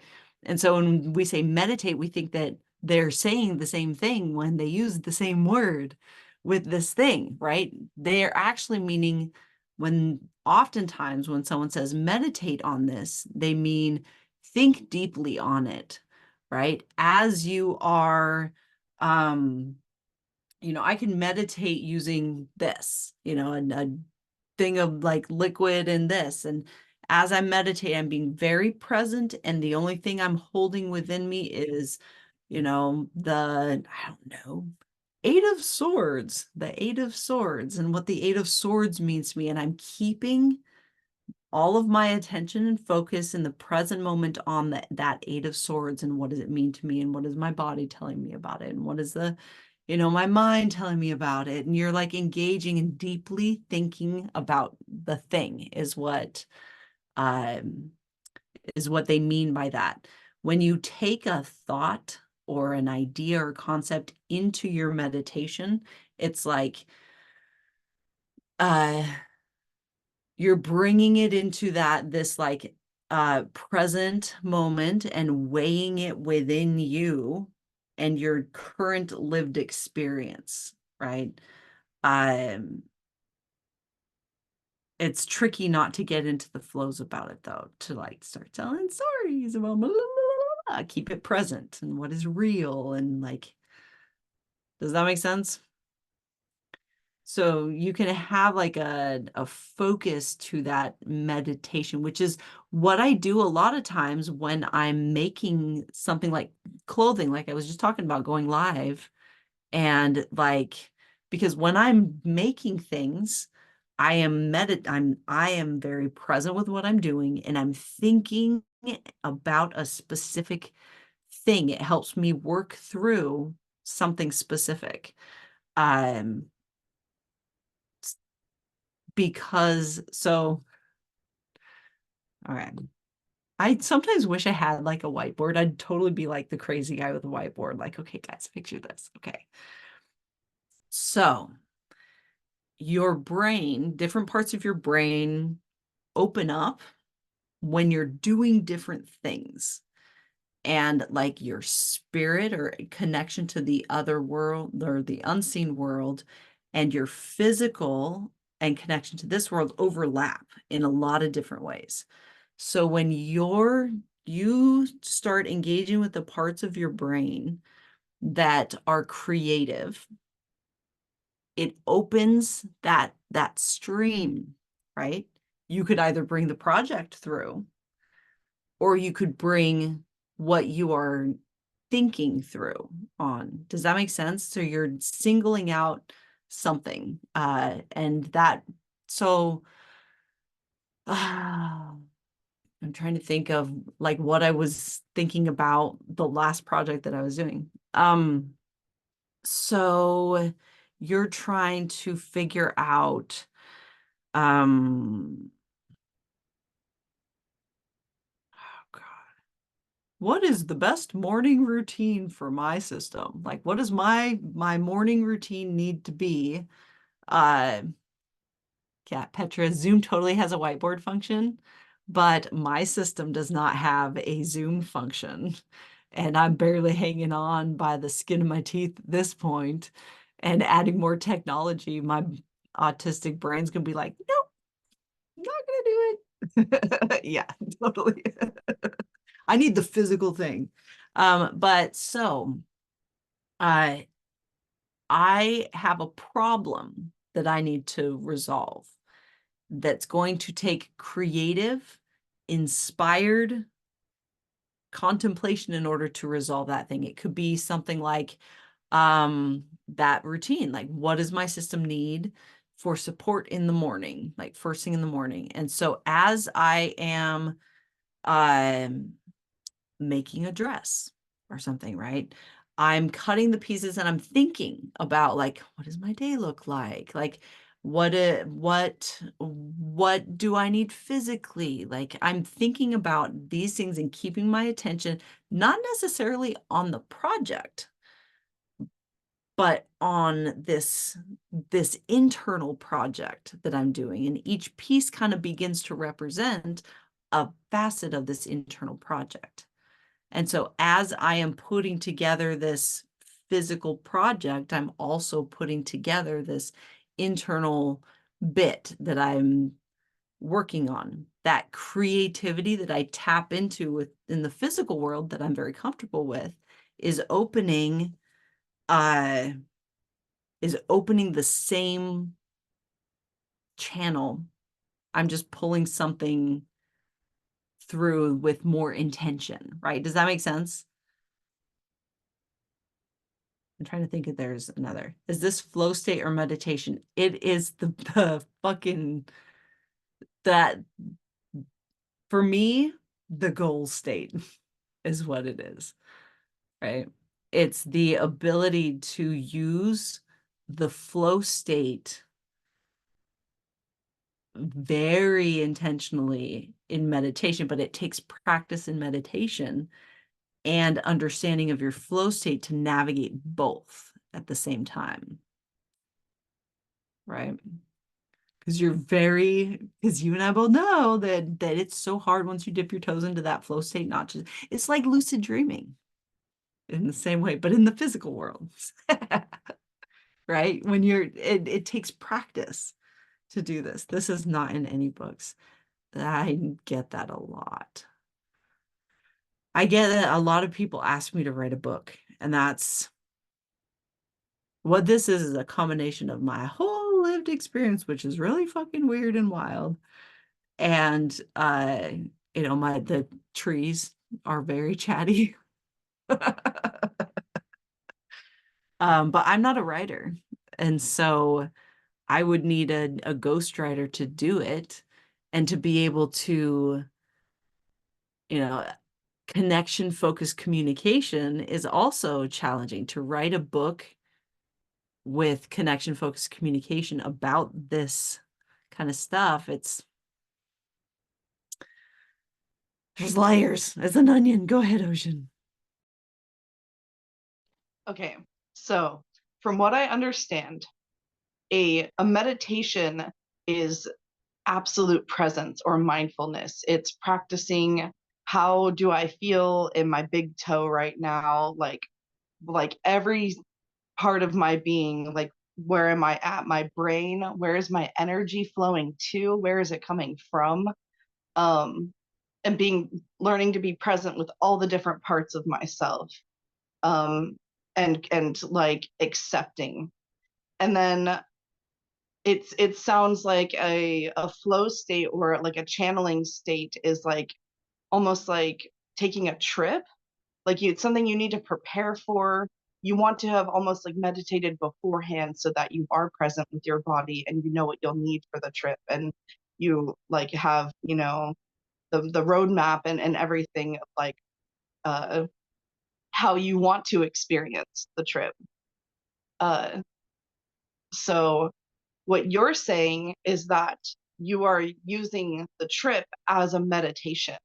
And so when we say meditate, we think that they're saying the same thing when they use the same word with this thing, right? They're actually meaning, oftentimes when someone says meditate on this, they mean think deeply on it, right? As you are, I can meditate using this, a thing of like liquid and this. And as I meditate, I'm being very present. And the only thing I'm holding within me is, I don't know, Eight of Swords, the Eight of Swords, and what the Eight of Swords means to me. And I'm keeping all of my attention and focus in the present moment on that Eight of Swords, and what does it mean to me, and what is my body telling me about it, and what is my mind telling me about it. And you're like engaging and deeply thinking about the thing is what they mean by that. When you take a thought or an idea or concept into your meditation, it's like you're bringing it into this like present moment and weighing it within you and your current lived experience, right? It's tricky not to get into the flows about it, though, to like start telling stories about blah, blah, blah, blah, keep it present and what is real, and like, does that make sense? So you can have like a focus to that meditation, which is what I do a lot of times when I'm making something like clothing, like I was just talking about going live. And like, because when I'm making things, I am very present with what I'm doing, and I'm thinking about a specific thing. It helps me work through something specific. All right. I sometimes wish I had like a whiteboard. I'd totally be like the crazy guy with a whiteboard. Like, okay, guys, picture this. Okay. So your brain, different parts of your brain open up when you're doing different things. and like your spirit or connection to the other world or the unseen world and your physical and connection to this world overlap in a lot of different ways. So when you start engaging with the parts of your brain that are creative, it opens that stream, right? You could either bring the project through, or you could bring what you are thinking through on. Does that make sense? So you're singling out something, and that, so I'm trying to think of like what I was thinking about the last project that I was doing. So you're trying to figure out, oh God, what is the best morning routine for my system? Like, what does my morning routine need to be? Yeah, Petra, Zoom totally has a whiteboard function, but my system does not have a Zoom function. And I'm barely hanging on by the skin of my teeth at this point. And adding more technology, my autistic brain's gonna be like, nope, not gonna do it. Yeah, totally. I need the physical thing. But so I have a problem that I need to resolve that's going to take creative, inspired contemplation in order to resolve that thing. It could be something like that routine, like what does my system need for support in the morning, like first thing in the morning. And so as I am making a dress or something, right? I'm cutting the pieces and I'm thinking about like, what does my day look like? Like, what do I need physically? Like, I'm thinking about these things and keeping my attention, not necessarily on the project, but on this internal project that I'm doing. And each piece kind of begins to represent a facet of this internal project. And so as I am putting together this physical project, I'm also putting together this internal bit that I'm working on. That creativity that I tap into in the physical world that I'm very comfortable with is opening the same channel. I'm just pulling something through with more intention, right? Does that make sense? I'm trying to think if there's another. Is this flow state or meditation? It is the fucking, that, for me, the goal state is what it is, right? It's the ability to use the flow state very intentionally in meditation, but it takes practice in meditation and understanding of your flow state to navigate both at the same time, right? Because you and I both know that it's so hard once you dip your toes into that flow state, not just, it's like lucid dreaming in the same way, but in the physical world, right? When it takes practice to do this. This is not in any books. I get that a lot. I get that a lot of people ask me to write a book, and that's what this is a combination of my whole lived experience, which is really fucking weird and wild. And the trees are very chatty. But I'm not a writer. And so I would need a ghostwriter to do it, and to be able to, connection focused communication is also challenging. To write a book with connection focused communication about this kind of stuff, there's layers as an onion. Go ahead, Ocean.
Okay, so from what I understand, a meditation is absolute presence or mindfulness. It's practicing how do I feel in my big toe right now? Like every part of my being, like where am I at? My brain, where is my energy flowing to? Where is it coming from? And learning to be present with all the different parts of myself. And like accepting. And then it sounds like a flow state or like a channeling state is like almost like taking a trip. Like it's something you need to prepare for. You want to have almost like meditated beforehand so that you are present with your body and you know what you'll need for the trip, and you like have, you know, the roadmap and everything, like uh how you want to experience the trip. uh so what you're saying is that you are using the trip as a meditation.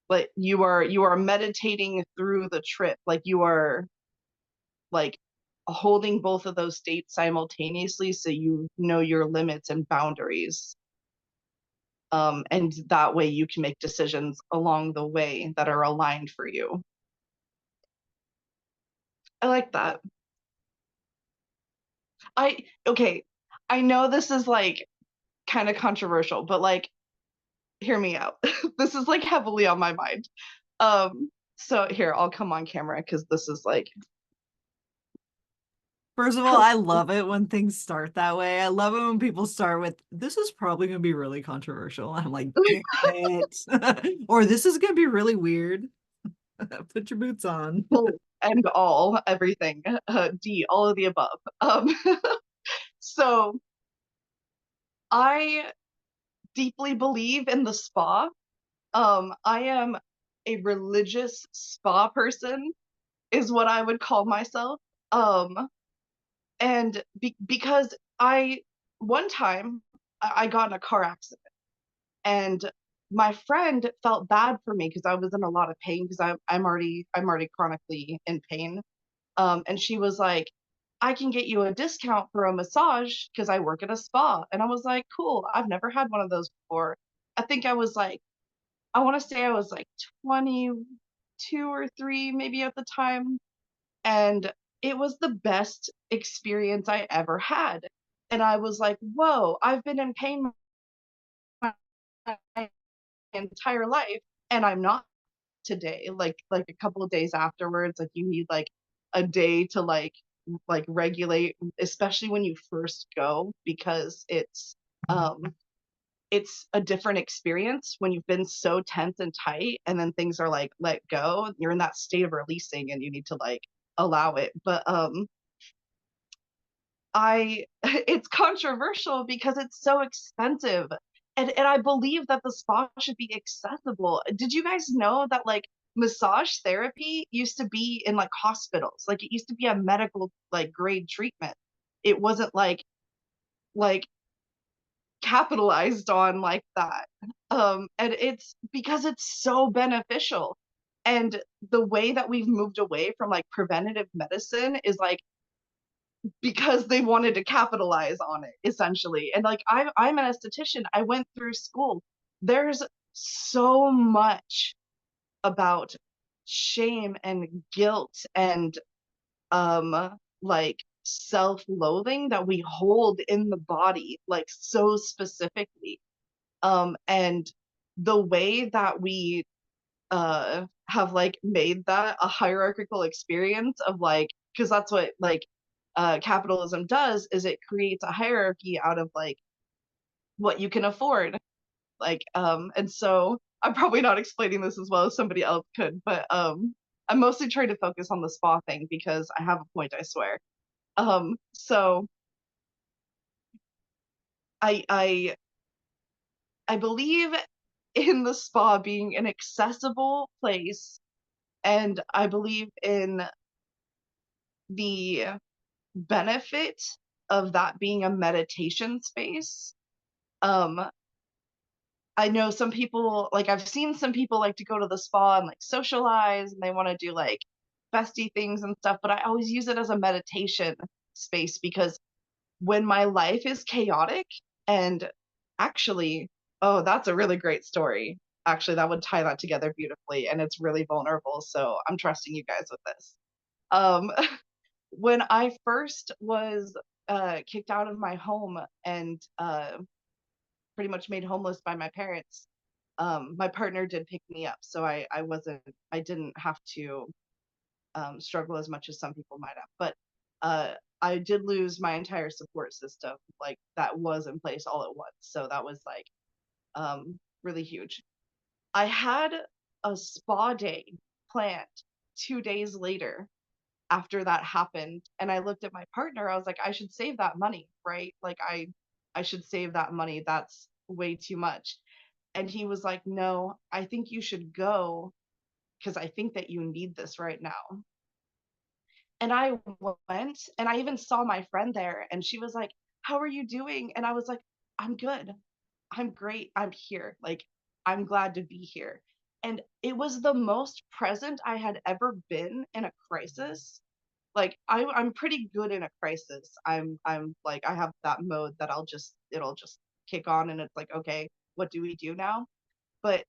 But you are meditating through the trip, like you are like holding both of those states simultaneously so you know your limits and boundaries. And that way you can make decisions along the way that are aligned for you. I like that. Okay, I know this is like kind of controversial, but like hear me out. This is like heavily on my mind. So here, I'll come on camera because this is like
First of all, I love it when things start that way. I love it when people start with, this is probably going to be really controversial. I'm like, dang it. Or this is going to be really weird. Put your boots on.
and all everything, D, all of the above. So I deeply believe in the spa. I am a religious spa person, is what I would call myself. And because one time I got in a car accident, and my friend felt bad for me because I was in a lot of pain because I'm already chronically in pain. And she was like, I can get you a discount for a massage because I work at a spa. And I was like, cool. I've never had one of those before. I think I was like, I want to say I was like 22 or 3 maybe at the time. And it was the best experience I ever had. And I was like, whoa, I've been in pain my entire life and I'm not today. Like a couple of days afterwards, like you need like a day to like regulate, especially when you first go, because it's a different experience when you've been so tense and tight and then things are like let go. You're in that state of releasing and you need to like allow it. But I it's controversial because it's so expensive. And I believe that the spa should be accessible. Did you guys know that like massage therapy used to be in like hospitals? Like it used to be a medical like grade treatment. It wasn't like capitalized on like that. And it's because it's so beneficial. And the way that we've moved away from like preventative medicine is like because they wanted to capitalize on it essentially. And like I'm an esthetician, I went through school. There's so much about shame and guilt and like self-loathing that we hold in the body like so specifically. And the way that we have like made that a hierarchical experience of like, because that's what like capitalism does, is it creates a hierarchy out of like what you can afford. Like and so I'm probably not explaining this as well as somebody else could, but I'm mostly trying to focus on the spa thing because I have a point, I swear. So I I believe in the spa being an accessible place, and I believe in the benefit of that being a meditation space. Um, I know some people, like I've seen some people like to go to the spa and like socialize and they want to do like festy things and stuff, but I always use it as a meditation space because when my life is chaotic, and actually Oh, that's a really great story. Actually, that would tie that together beautifully, and it's really vulnerable, so I'm trusting you guys with this. Um, when I first was kicked out of my home and pretty much made homeless by my parents, my partner did pick me up, so I didn't have to struggle as much as some people might have. But I did lose my entire support system, like that was in place all at once. So that was like really huge. I had a spa day planned 2 days later after that happened, and I looked at my partner. I was like, I should save that money, right? Like I should save that money. That's way too much. And he was like, no, I think you should go because I think that you need this right now. And I went and I even saw my friend there and she was like, how are you doing? And I was like, I'm good. I'm great. I'm here. Like, I'm glad to be here. And it was the most present I had ever been in a crisis. Like I'm pretty good in a crisis. I'm like I have that mode that it'll just kick on and it's like, okay, what do we do now? But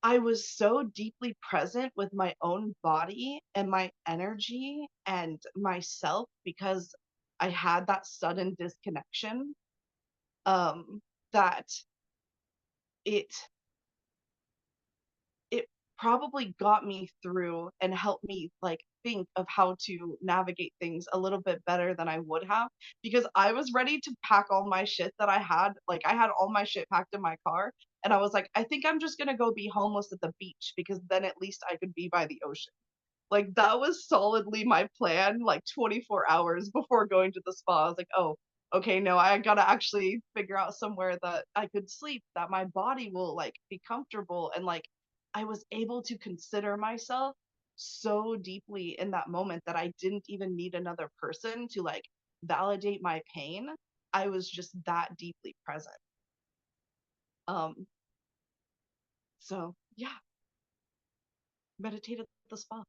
I was so deeply present with my own body and my energy and myself because I had that sudden disconnection, that it it probably got me through and helped me like think of how to navigate things a little bit better than I would have because I was ready to pack all my shit that I had. Like I had all my shit packed in my car and I was like, I think I'm just going to go be homeless at the beach because then at least I could be by the ocean. Like that was solidly my plan, like 24 hours before going to the spa. I was like, oh, okay, no, I gotta actually figure out somewhere that I could sleep, that my body will like be comfortable. And like I was able to consider myself so deeply in that moment that I didn't even need another person to like validate my pain. I was just that deeply present. Um, so yeah, meditate at the spa.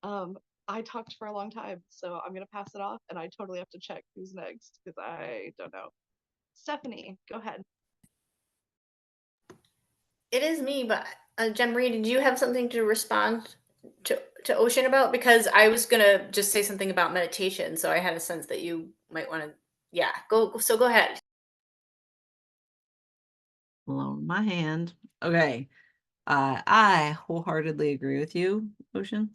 Um, I talked for a long time, so I'm gonna pass it off, and I totally have to check who's next because I don't know. Stephanie, go ahead.
It is me, but Jen Marie, did you have something to respond to Ocean about? Because I was gonna just say something about meditation, so I had a sense that you might want to. Yeah, go. So go ahead.
Blow my hand. Okay. I wholeheartedly agree with you, Ocean.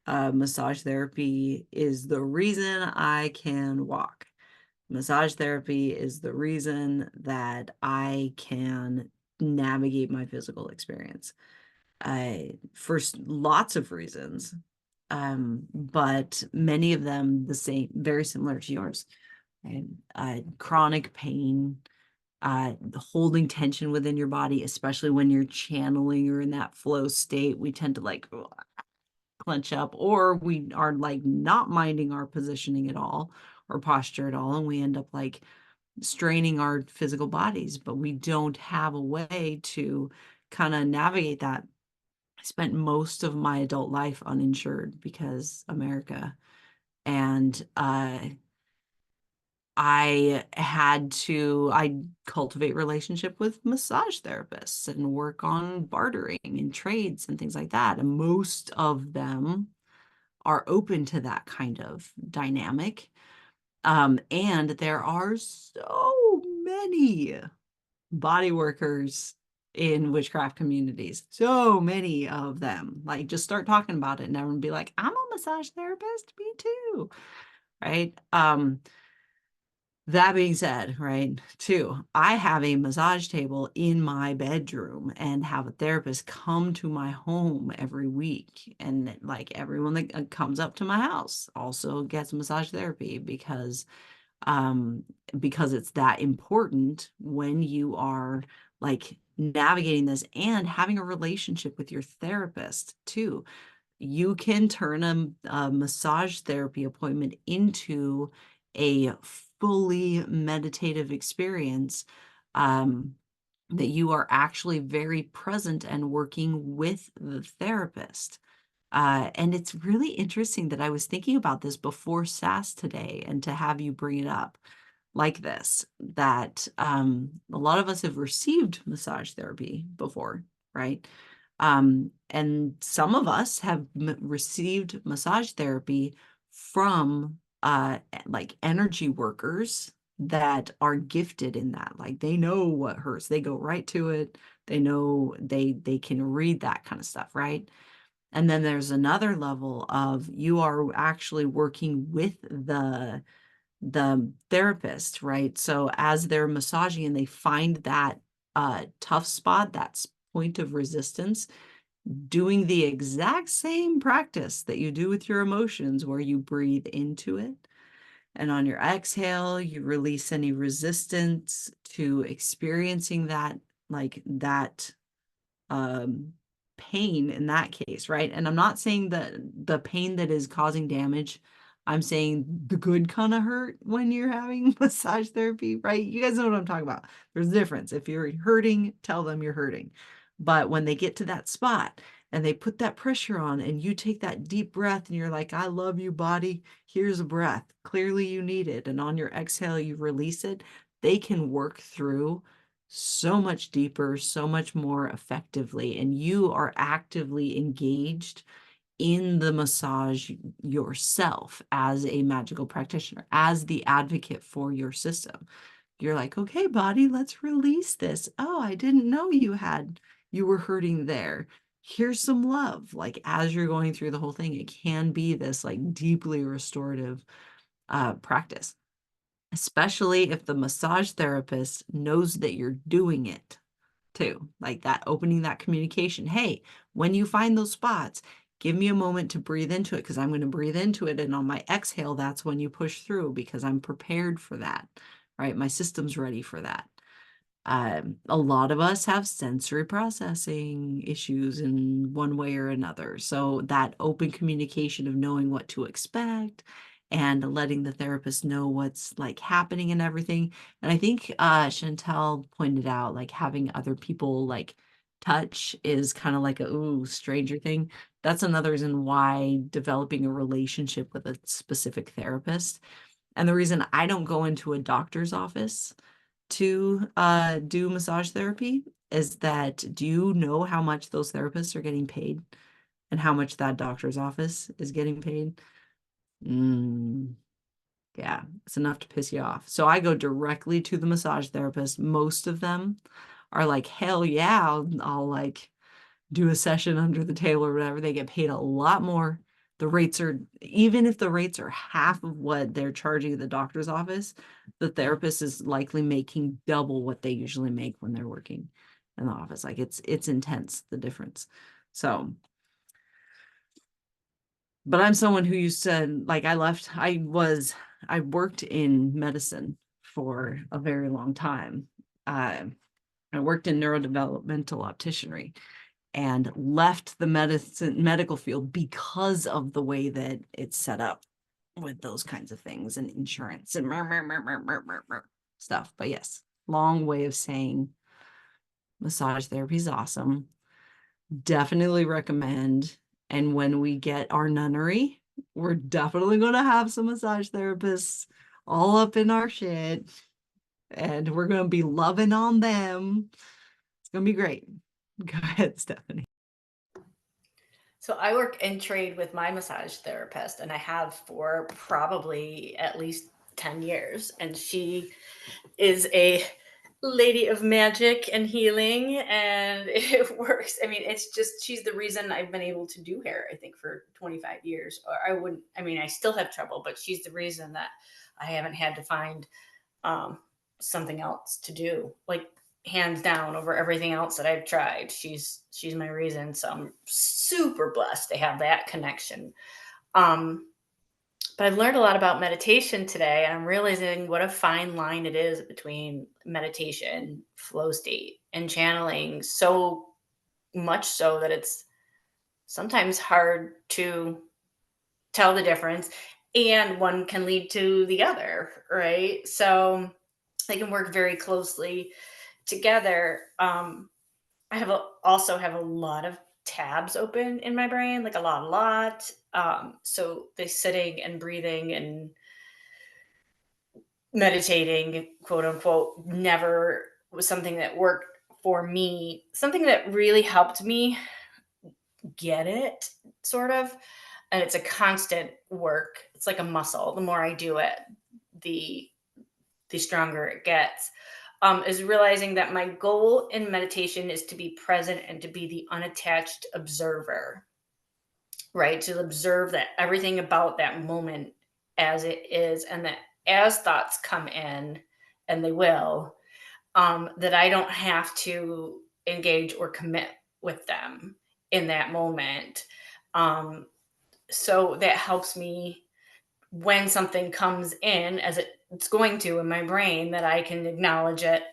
Massage therapy is the reason I can walk. Massage therapy is the reason that I can navigate my physical experience. For lots of reasons, but many of them the same, very similar to yours. And chronic pain, holding tension within your body, especially when you're channeling or in that flow state, we tend to like clench up, or we are like not minding our positioning at all or posture at all, and we end up like straining our physical bodies, but we don't have a way to kind of navigate that. I spent most of my adult life uninsured because America, and I cultivate relationship with massage therapists and work on bartering and trades and things like that. And most of them are open to that kind of dynamic. And there are so many body workers in witchcraft communities, so many of them. Like, just start talking about it and everyone be like, I'm a massage therapist, me too. Right. That being said, right, too, I have a massage table in my bedroom and have a therapist come to my home every week. And like everyone that comes up to my house also gets massage therapy because it's that important when you are like navigating this and having a relationship with your therapist too. You can turn a massage therapy appointment into a fully meditative experience, that you are actually very present and working with the therapist. And it's really interesting that I was thinking about this before SASS today, and to have you bring it up. like this, that a lot of us have received massage therapy before, right? And some of us have received massage therapy from like energy workers that are gifted in that. Like they know what hurts. They go right to it. They know they can read that kind of stuff, right? And then there's another level of you are actually working with the therapist, right? So as they're massaging and they find that tough spot, that point of resistance, doing the exact same practice that you do with your emotions, where you breathe into it. And on your exhale, you release any resistance to experiencing that, like that pain in that case, right? And I'm not saying that the pain that is causing damage, I'm saying the good kind of hurt when you're having massage therapy, right? You guys know what I'm talking about. There's a difference. If you're hurting, tell them you're hurting. But when they get to that spot and they put that pressure on and you take that deep breath and you're like, I love you, body. Here's a breath. Clearly you need it. And on your exhale, you release it. They can work through so much deeper, so much more effectively, and you are actively engaged in the massage yourself as a magical practitioner, as the advocate for your system. You're like, okay, body, let's release this. Oh, I didn't know you were hurting there. Here's some love. Like as you're going through the whole thing, it can be this like deeply restorative practice, especially if the massage therapist knows that you're doing it too, like that, opening that communication. Hey, when you find those spots, give me a moment to breathe into it, because I'm going to breathe into it. And on my exhale, that's when you push through, because I'm prepared for that, right? My system's ready for that. A lot of us have sensory processing issues in one way or another. So that open communication of knowing what to expect and letting the therapist know what's like happening and everything. And I think Chantel pointed out like having other people like touch is kind of like a ooh, stranger thing. That's another reason why developing a relationship with a specific therapist. And the reason I don't go into a doctor's office to do massage therapy is that, do you know how much those therapists are getting paid and how much that doctor's office is getting paid? Yeah, it's enough to piss you off. So I go directly to the massage therapist. Most of them are like, hell yeah, I'll like do a session under the table or whatever. They get paid a lot more. The rates are, even if the rates are half of what they're charging at the doctor's office, the therapist is likely making double what they usually make when they're working in the office. Like it's intense, the difference. So, but I'm someone who used to, like, I worked in medicine for a very long time. I worked in neurodevelopmental opticianry and left the medical field because of the way that it's set up with those kinds of things and insurance and stuff. But yes, long way of saying massage therapy is awesome. Definitely recommend. And when we get our nunnery, we're definitely going to have some massage therapists all up in our shit, and we're going to be loving on them. It's going to be great. Go ahead, Stephanie.
So I work in trade with my massage therapist, and I have for probably at least 10 years. And she is a lady of magic and healing, and it works. I mean, it's just, she's the reason I've been able to do hair, I think, for 25 years. Or I still have trouble, but she's the reason that I haven't had to find something else to do. Like, hands down, over everything else that I've tried, she's my reason. So I'm super blessed to have that connection. But I've learned a lot about meditation today, and I'm realizing what a fine line it is between meditation, flow state, and channeling, so much so that it's sometimes hard to tell the difference, and one can lead to the other, right? So they can work very closely together. Also have a lot of tabs open in my brain, like a lot. So the sitting and breathing and meditating, quote unquote, never was something that worked for me. Something that really helped me get it, sort of, and it's a constant work. It's like a muscle. The more I do it, the the stronger it gets. Is realizing that my goal in meditation is to be present and to be the unattached observer, right? To observe that everything about that moment as it is, and that as thoughts come in, and they will, that I don't have to engage or commit with them in that moment. Um, so that helps me when something comes in, as it's going to in my brain, that I can acknowledge it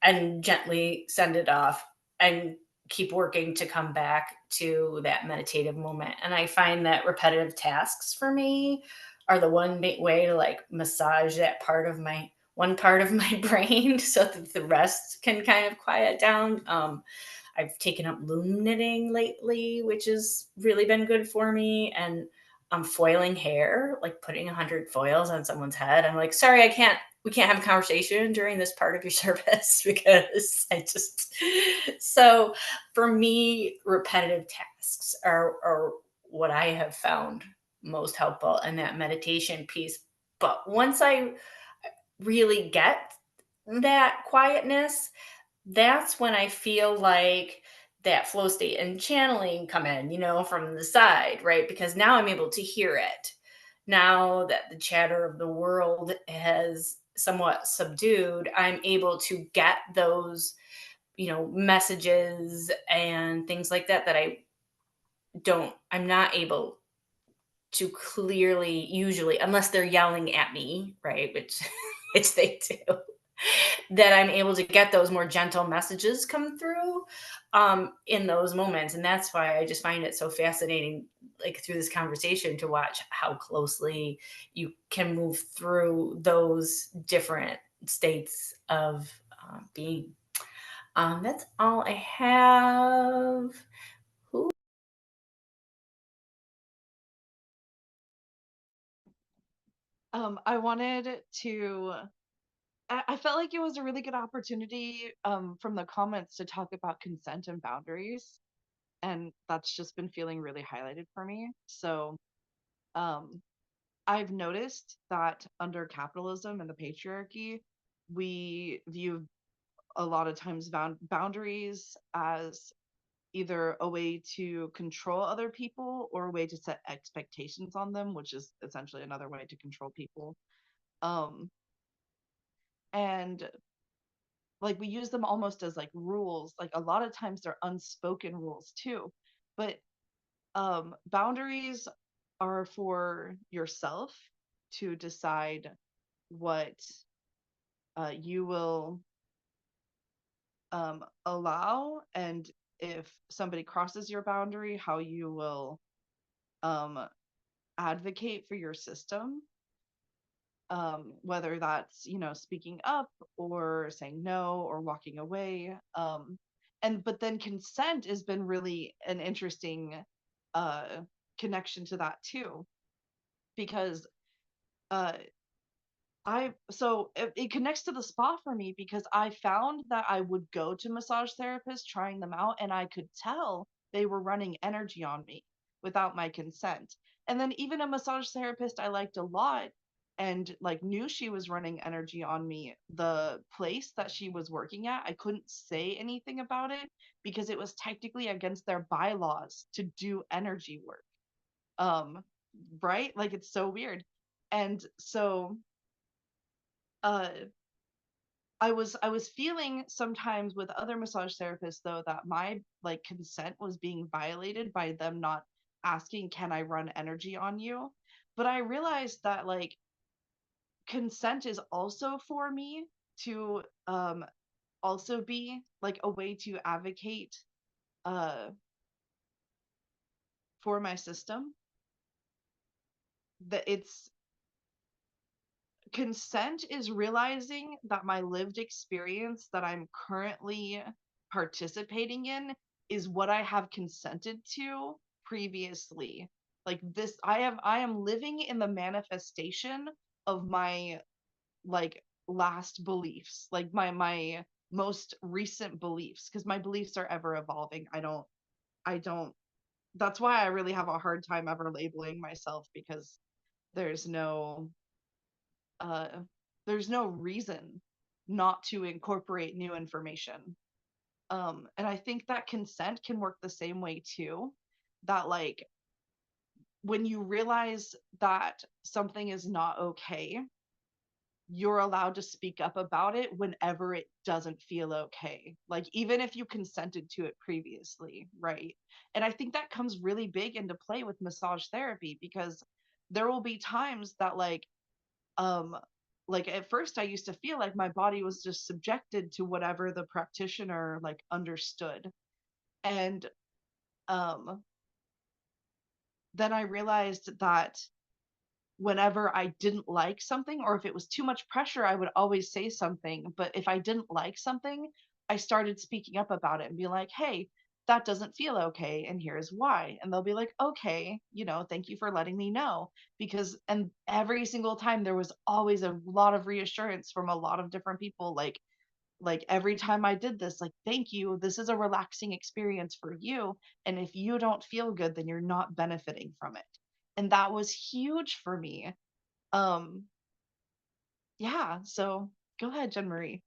and gently send it off and keep working to come back to that meditative moment. And I find that repetitive tasks for me are the one way to like massage that part of my one part of my brain so that the rest can kind of quiet down. I've taken up loom knitting lately, which has really been good for me. And foiling hair, like putting 100 foils on someone's head. I'm like, sorry, we can't have a conversation during this part of your service because I just, so for me, repetitive tasks are what I have found most helpful in that meditation piece. But once I really get that quietness, that's when I feel like that flow state and channeling come in, from the side, right? Because now I'm able to hear it. Now that the chatter of the world has somewhat subdued, I'm able to get those, messages and things like that I'm not able to clearly, usually, unless they're yelling at me, right? Which which they do, that I'm able to get those more gentle messages come through in those moments. And that's why I just find it so fascinating, like through this conversation, to watch how closely you can move through those different states of being. That's all I have. Who?
I wanted to. I felt like it was a really good opportunity from the comments to talk about consent and boundaries, and that's just been feeling really highlighted for me. So, um, I've noticed that under capitalism and the patriarchy, we view a lot of times boundaries as either a way to control other people or a way to set expectations on them, which is essentially another way to control people. Um, and like we use them almost as like rules. Like a lot of times they're unspoken rules too. But boundaries are for yourself to decide what you will allow, and if somebody crosses your boundary, how you will um, advocate for your system, whether that's speaking up or saying no or walking away. And but then consent has been really an interesting uh, connection to that too, because uh, it connects to the spa for me, because I found that I would go to massage therapists trying them out, and I could tell they were running energy on me without my consent. And then even a massage therapist I liked a lot and like knew she was running energy on me, the place that she was working at, I couldn't say anything about it because it was technically against their bylaws to do energy work. Um, right? Like it's so weird. And so uh I was feeling sometimes with other massage therapists though that my like consent was being violated by them not asking, can I run energy on you? But I realized that like consent is also for me to also be like a way to advocate uh for my system. That it's consent is realizing that my lived experience that I'm currently participating in is what I have consented to previously. Like this, I am living in the manifestation of my like last beliefs, like my most recent beliefs, because my beliefs are ever evolving. I don't that's why I really have a hard time ever labeling myself, because there's no uh there's no reason not to incorporate new information. And I think that consent can work the same way too. That like when you realize that something is not okay, you're allowed to speak up about it whenever it doesn't feel okay. Like even if you consented to it previously, right? And I think that comes really big into play with massage therapy, because there will be times that um like at first I used to feel like my body was just subjected to whatever the practitioner like understood. And um then I realized that whenever I didn't like something, or if it was too much pressure, I would always say something. But if I didn't like something, I started speaking up about it and be like, hey, that doesn't feel okay. And here's why. And they'll be like, okay, thank you for letting me know. And every single time there was always a lot of reassurance from a lot of different people. Like every time I did this, like, thank you. This is a relaxing experience for you. And if you don't feel good, then you're not benefiting from it. And that was huge for me. Um, yeah, so go ahead, Jen Marie.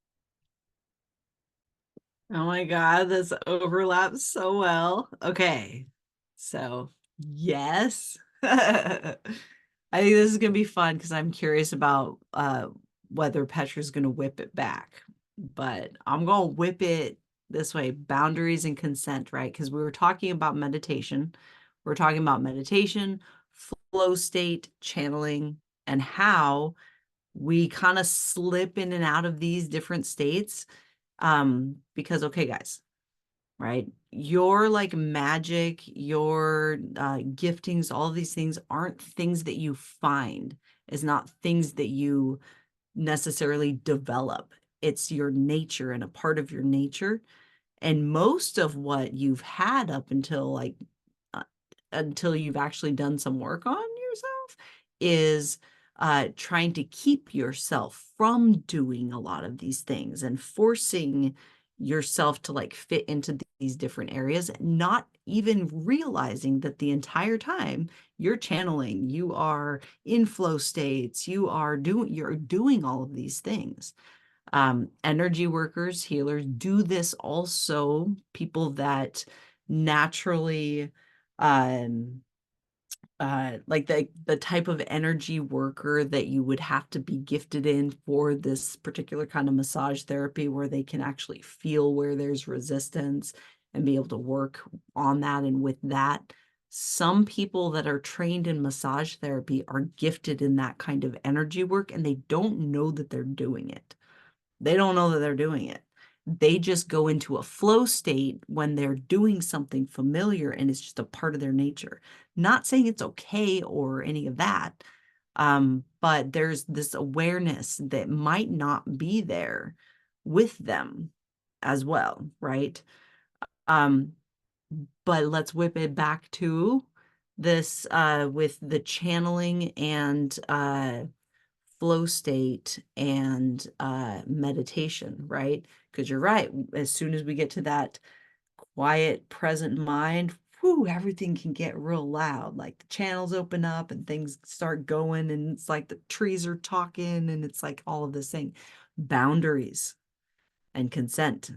Oh my God, this overlaps so well. Okay. So, yes. I think this is gonna be fun because I'm curious about whether Petra's gonna whip it back. But I'm gonna whip it this way, boundaries and consent, right? Because we were talking about meditation. We're talking about meditation, flow state, channeling, and how we kind of slip in and out of these different states. Because okay, guys, right? Your like magic, your giftings, all of these things aren't things that you find. It's not things that you necessarily develop. It's your nature and a part of your nature. And most of what you've had up uh, until you've actually done some work on yourself is trying to keep yourself from doing a lot of these things and forcing yourself to like fit into these different areas, not even realizing that the entire time you're channeling, you are in flow states, you're doing all of these things. Energy workers, healers do this also. People that naturally, um, like the type of energy worker that you would have to be gifted in for this particular kind of massage therapy, where they can actually feel where there's resistance and be able to work on that and with that. Some people that are trained in massage therapy are gifted in that kind of energy work, and they don't know that they're doing it. They don't know that they're doing it. They just go into a flow state when they're doing something familiar and it's just a part of their nature. Not saying it's okay or any of that, but there's this awareness that might not be there with them as well, right? Um, but let's whip it back to this with the channeling and flow state and meditation, right? Because you're right. As soon as we get to that quiet, present mind, whew, everything can get real loud. Like the channels open up and things start going, and it's like the trees are talking, and it's like all of this thing. Boundaries and consent.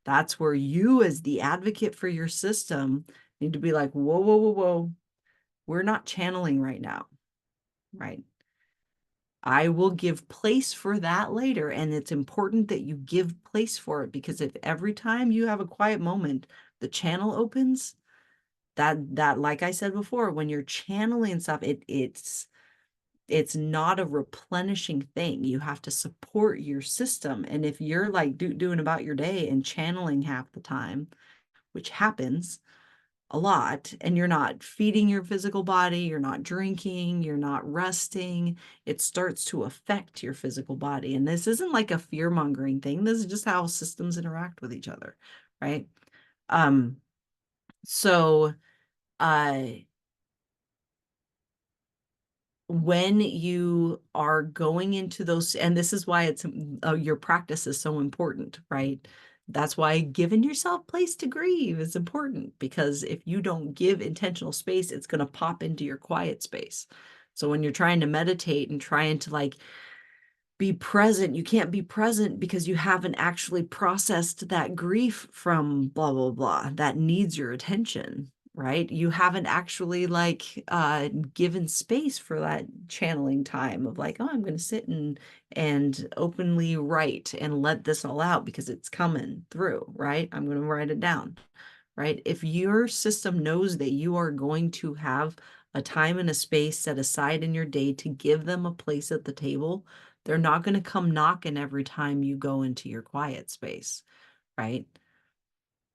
That's where you, as the advocate for your system, need to be like, whoa, whoa, whoa, whoa. We're not channeling right now, right? I will give place for that later. And it's important that you give place for it, because if every time you have a quiet moment, the channel opens, that like I said before, when you're channeling stuff, it's not a replenishing thing. You have to support your system. And if you're like doing about your day and channeling half the time, which happens a lot, and you're not feeding your physical body, you're not drinking, you're not resting, it starts to affect your physical body. And this isn't like a fear-mongering thing. This is just how systems interact with each other, right? Um, so uh when you are going into those, and this is why it's your practice is so important, right? That's why giving yourself place to grieve is important, because if you don't give intentional space, it's going to pop into your quiet space. So when you're trying to meditate and trying to like be present, you can't be present because you haven't actually processed that grief from blah, blah, blah, that needs your attention, right? You haven't actually like given space for that channeling time of like, oh, I'm going to sit and openly write and let this all out because it's coming through, right? I'm going to write it down, right? If your system knows that you are going to have a time and a space set aside in your day to give them a place at the table, they're not going to come knocking every time you go into your quiet space, right?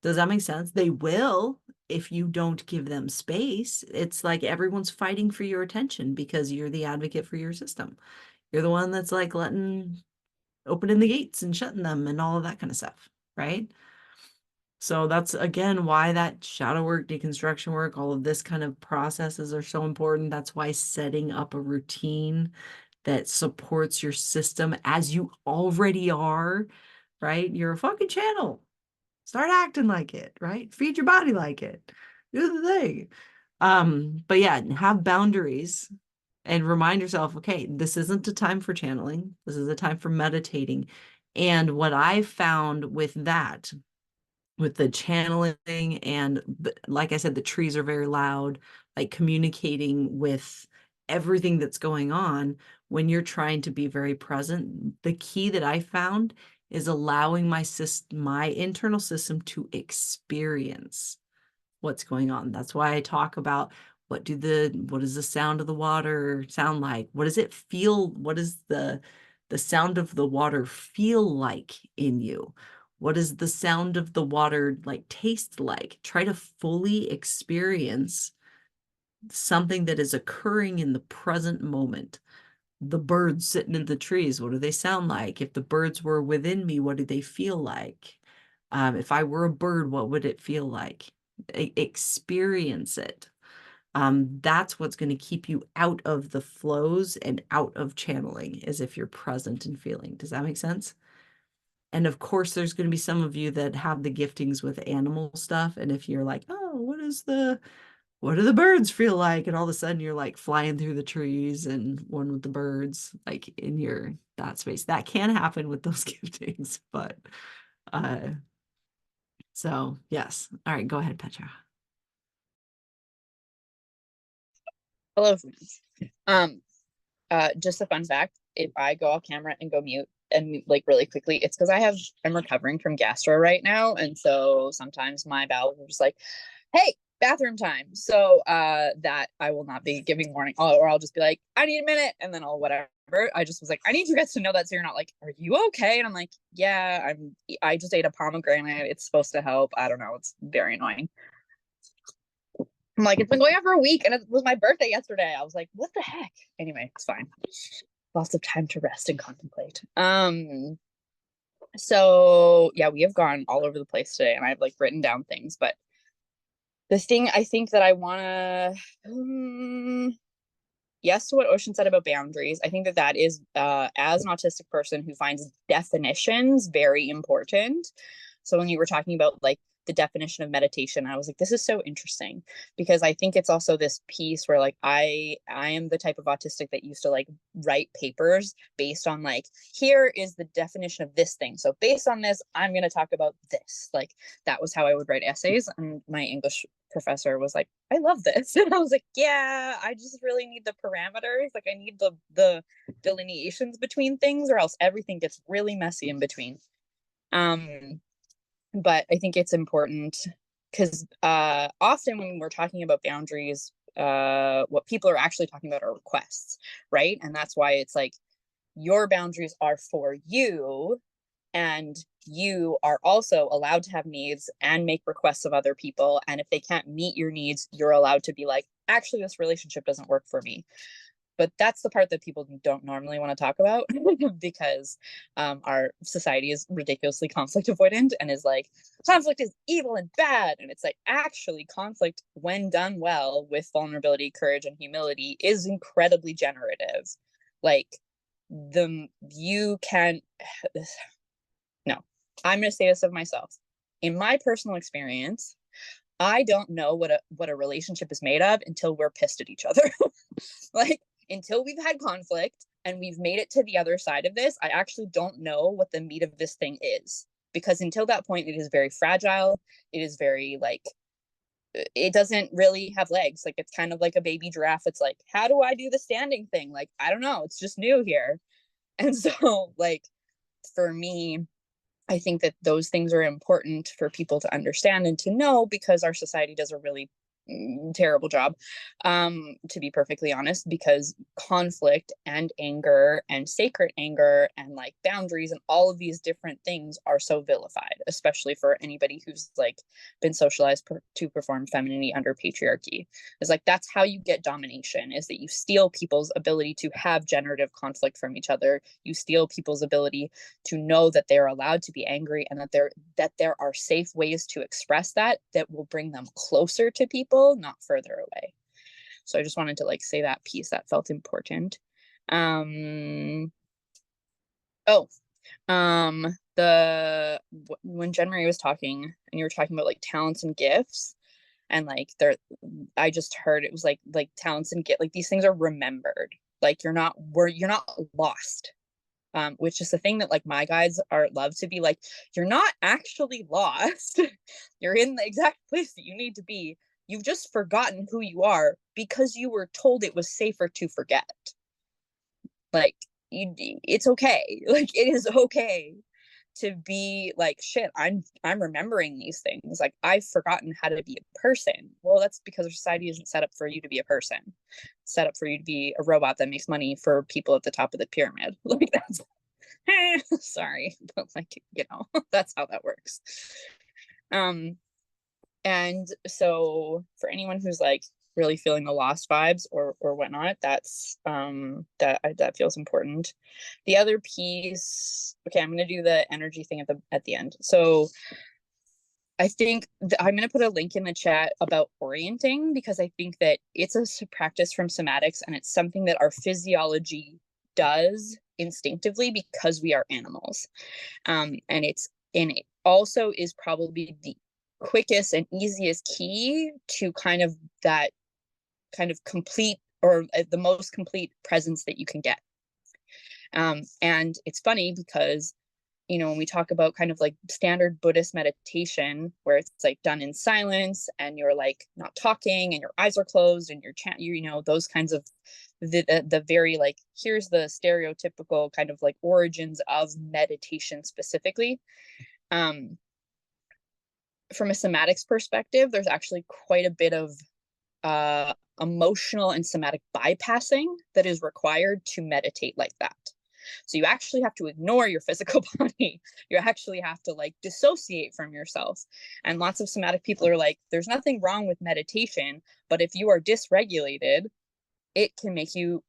Does that make sense? They will if you don't give them space. It's like everyone's fighting for your attention because you're the advocate for your system. You're the one that's like opening the gates and shutting them and all of that kind of stuff, right? So that's again why that shadow work, deconstruction work, all of this kind of processes are so important. That's why setting up a routine that supports your system as you already are, right? You're a fucking channel. Start acting like it, right? Feed your body like it. Do the thing. But yeah, have boundaries and remind yourself, okay, this isn't a time for channeling. This is a time for meditating. And what I found with that, with the channeling, and like I said, the trees are very loud, like communicating with everything that's going on. When you're trying to be very present, the key that I found is allowing my internal system to experience what's going on. That's why I talk about what does the sound of the water sound like? What does it feel? What does the sound of the water feel like in you? What does the sound of the water like taste like? Try to fully experience something that is occurring in the present moment. The birds sitting in the trees, what do they sound like? If the birds were within me, what do they feel like? If I were a bird, what would it feel like? Experience it. That's what's going to keep you out of the flows and out of channeling, is if you're present and feeling. Does that make sense? And of course, there's going to be some of you that have the giftings with animal stuff. And if you're like, oh, what do the birds feel like? And all of a sudden you're like flying through the trees and one with the birds, like in that space. That can happen with those giftings, but so yes. All right, go ahead, Petra.
Hello, friends. Just a fun fact, if I go off camera and go mute and like really quickly, it's because I'm recovering from gastro right now. And so sometimes my bowels are just like, hey, bathroom time. So that I will not be giving warning, or I'll just be like, I need a minute, and then I'll whatever. I just was like, I need you guys to know that, so you're not like, are you okay? And I'm like, yeah, I just ate a pomegranate. It's supposed to help. I don't know. It's very annoying. I'm like, it's been going on for a week, and it was my birthday yesterday. I was like, what the heck? Anyway, it's fine. Lots of time to rest and contemplate. So yeah, we have gone all over the place today, and I've like written down things, but the thing I think that I want to, yes, to what Ocean said about boundaries. I think that is, as an autistic person who finds definitions very important. So when you were talking about like the definition of meditation, I was like, this is so interesting, because I think it's also this piece where like I am the type of autistic that used to like write papers based on like, here is the definition of this thing, so based on this I'm going to talk about this. Like that was how I would write essays, and my English professor was like, I love this. And I was like, yeah, I just really need the parameters. Like I need the delineations between things, or else everything gets really messy in between. But I think it's important because often when we're talking about boundaries, what people are actually talking about are requests, right? And that's why it's like your boundaries are for you, and you are also allowed to have needs and make requests of other people. And if they can't meet your needs, you're allowed to be like, actually, this relationship doesn't work for me. but that's the part that people don't normally want to talk about because our society is ridiculously conflict avoidant and is like, conflict is evil and bad. And it's like, actually, conflict, when done well with vulnerability, courage, and humility, is incredibly generative. Like, you can, no, I'm going to say this of myself. In my personal experience, I don't know what a relationship is made of until we're pissed at each other. Like, until we've had conflict and we've made it to the other side of this, I actually don't know what the meat of this thing is. Because until that point, it is very fragile. It is very like, it doesn't really have legs. Like, it's kind of like a baby giraffe. It's like, how do I do the standing thing? Like, I don't know. It's just new here. And so, like, for me, I think that those things are important for people to understand and to know, because our society does a really terrible job, to be perfectly honest, because conflict and anger and sacred anger and like boundaries and all of these different things are so vilified, especially for anybody who's like been socialized to perform femininity under patriarchy. It's like, that's how you get domination, is that you steal people's ability to have generative conflict from each other. You steal people's ability to know that they're allowed to be angry, and that there are safe ways to express that will bring them closer to people, not further away. So I just wanted to like say that piece that felt important. When Jen Marie was talking and you were talking about like talents and gifts, and like I just heard it was like talents and like these things are remembered. Like, you're not lost. Which is the thing that like my guides love to be like, you're not actually lost. You're in the exact place that you need to be. You've just forgotten who you are because you were told it was safer to forget. Like, it's okay. Like, it is okay to be like, shit, I'm remembering these things. Like, I've forgotten how to be a person. Well, that's because society isn't set up for you to be a person. It's set up for you to be a robot that makes money for people at the top of the pyramid. Like, that's sorry, but like, you know, that's how that works. And so for anyone who's like really feeling the lost vibes or whatnot, that's that feels important. The other piece, okay, I'm gonna do the energy thing at the end. So I think I'm going to put a link in the chat about orienting, because I think that it's a practice from somatics, and it's something that our physiology does instinctively because we are animals. And it also is probably the quickest and easiest key to kind of that kind of complete, or the most complete presence that you can get. And it's funny because, you know, when we talk about kind of like standard Buddhist meditation, where it's like done in silence and you're like not talking and your eyes are closed and you're you know, those kinds of the very like, here's the stereotypical kind of like origins of meditation specifically. From a somatics perspective, there's actually quite a bit of emotional and somatic bypassing that is required to meditate like that. So you actually have to ignore your physical body. You actually have to like dissociate from yourself. And lots of somatic people are like, there's nothing wrong with meditation, but if you are dysregulated, it can make you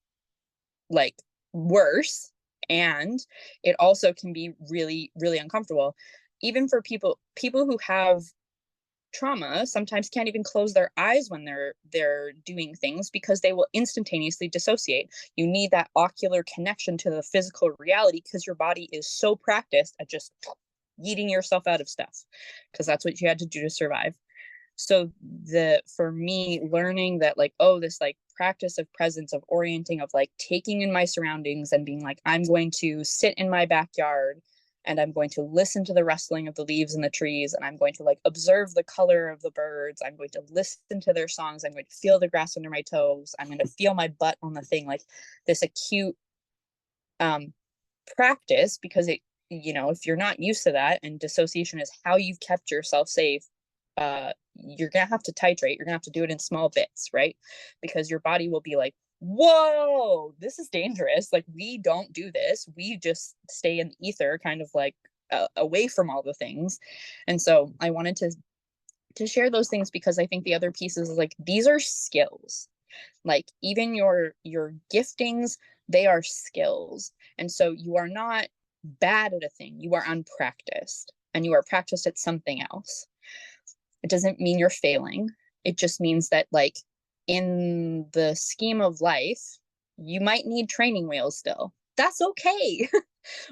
like worse. And it also can be really, really uncomfortable. Even for people who have trauma sometimes can't even close their eyes when they're doing things, because they will instantaneously dissociate. You need that ocular connection to the physical reality, because your body is so practiced at just yeeting yourself out of stuff, because that's what you had to do to survive. So for me, learning that like, oh, this like practice of presence, of orienting, of like taking in my surroundings and being like, I'm going to sit in my backyard and I'm going to listen to the rustling of the leaves in the trees, and I'm going to like observe the color of the birds. I'm going to listen to their songs. I'm going to feel the grass under my toes. I'm going to feel my butt on the thing, like this acute practice, because it, you know, if you're not used to that, and dissociation is how you've kept yourself safe, you're gonna have to titrate. You're gonna have to do it in small bits, right? Because your body will be like, whoa, this is dangerous. Like, we don't do this. We just stay in the ether, kind of like away from all the things. And so I wanted to share those things, because I think the other pieces is like, these are skills. Like even your giftings, they are skills. And so you are not bad at a thing, you are unpracticed, and you are practiced at something else. It doesn't mean you're failing. It just means that, like, in the scheme of life, you might need training wheels still. That's okay.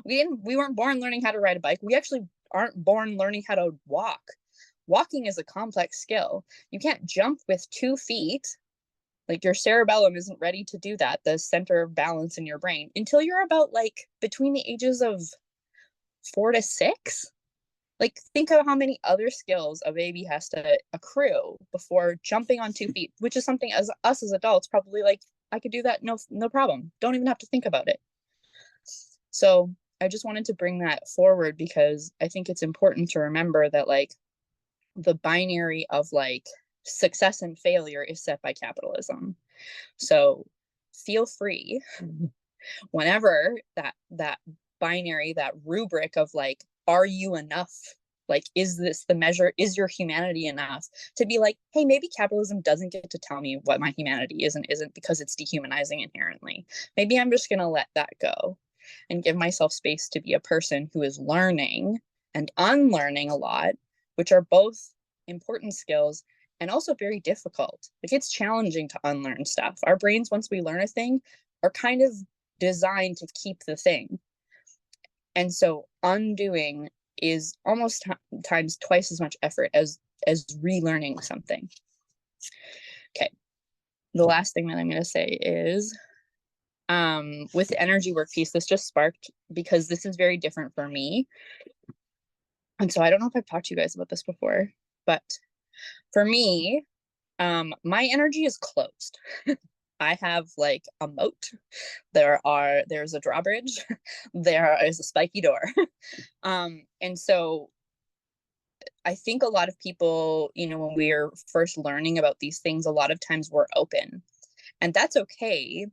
We weren't born learning how to ride a bike. We actually aren't born learning how to walk. Walking is a complex skill. You can't jump with 2 feet. Like, your cerebellum isn't ready to do that, the center of balance in your brain, until you're about, like, between the ages of 4 to 6. Like, think of how many other skills a baby has to accrue before jumping on 2 feet, which is something as us as adults probably, like, I could do that, no problem. Don't even have to think about it. So I just wanted to bring that forward because I think it's important to remember that, like, the binary of, like, success and failure is set by capitalism. So feel free whenever that binary, that rubric of, like, are you enough? Like, is this the measure? Is your humanity enough? To be like, hey, maybe capitalism doesn't get to tell me what my humanity is and isn't because it's dehumanizing inherently. Maybe I'm just going to let that go and give myself space to be a person who is learning and unlearning a lot, which are both important skills and also very difficult. Like, it's challenging to unlearn stuff. Our brains, once we learn a thing, are kind of designed to keep the thing. And so undoing is almost times twice as much effort as relearning something. Okay. The last thing that I'm going to say is, with the energy work piece, this just sparked because this is very different for me. And so I don't know if I've talked to you guys about this before, but for me, my energy is closed. I have, like, a moat. There's a drawbridge. There is a spiky door. And so I think a lot of people, when we're first learning about these things, a lot of times we're open, and that's okay.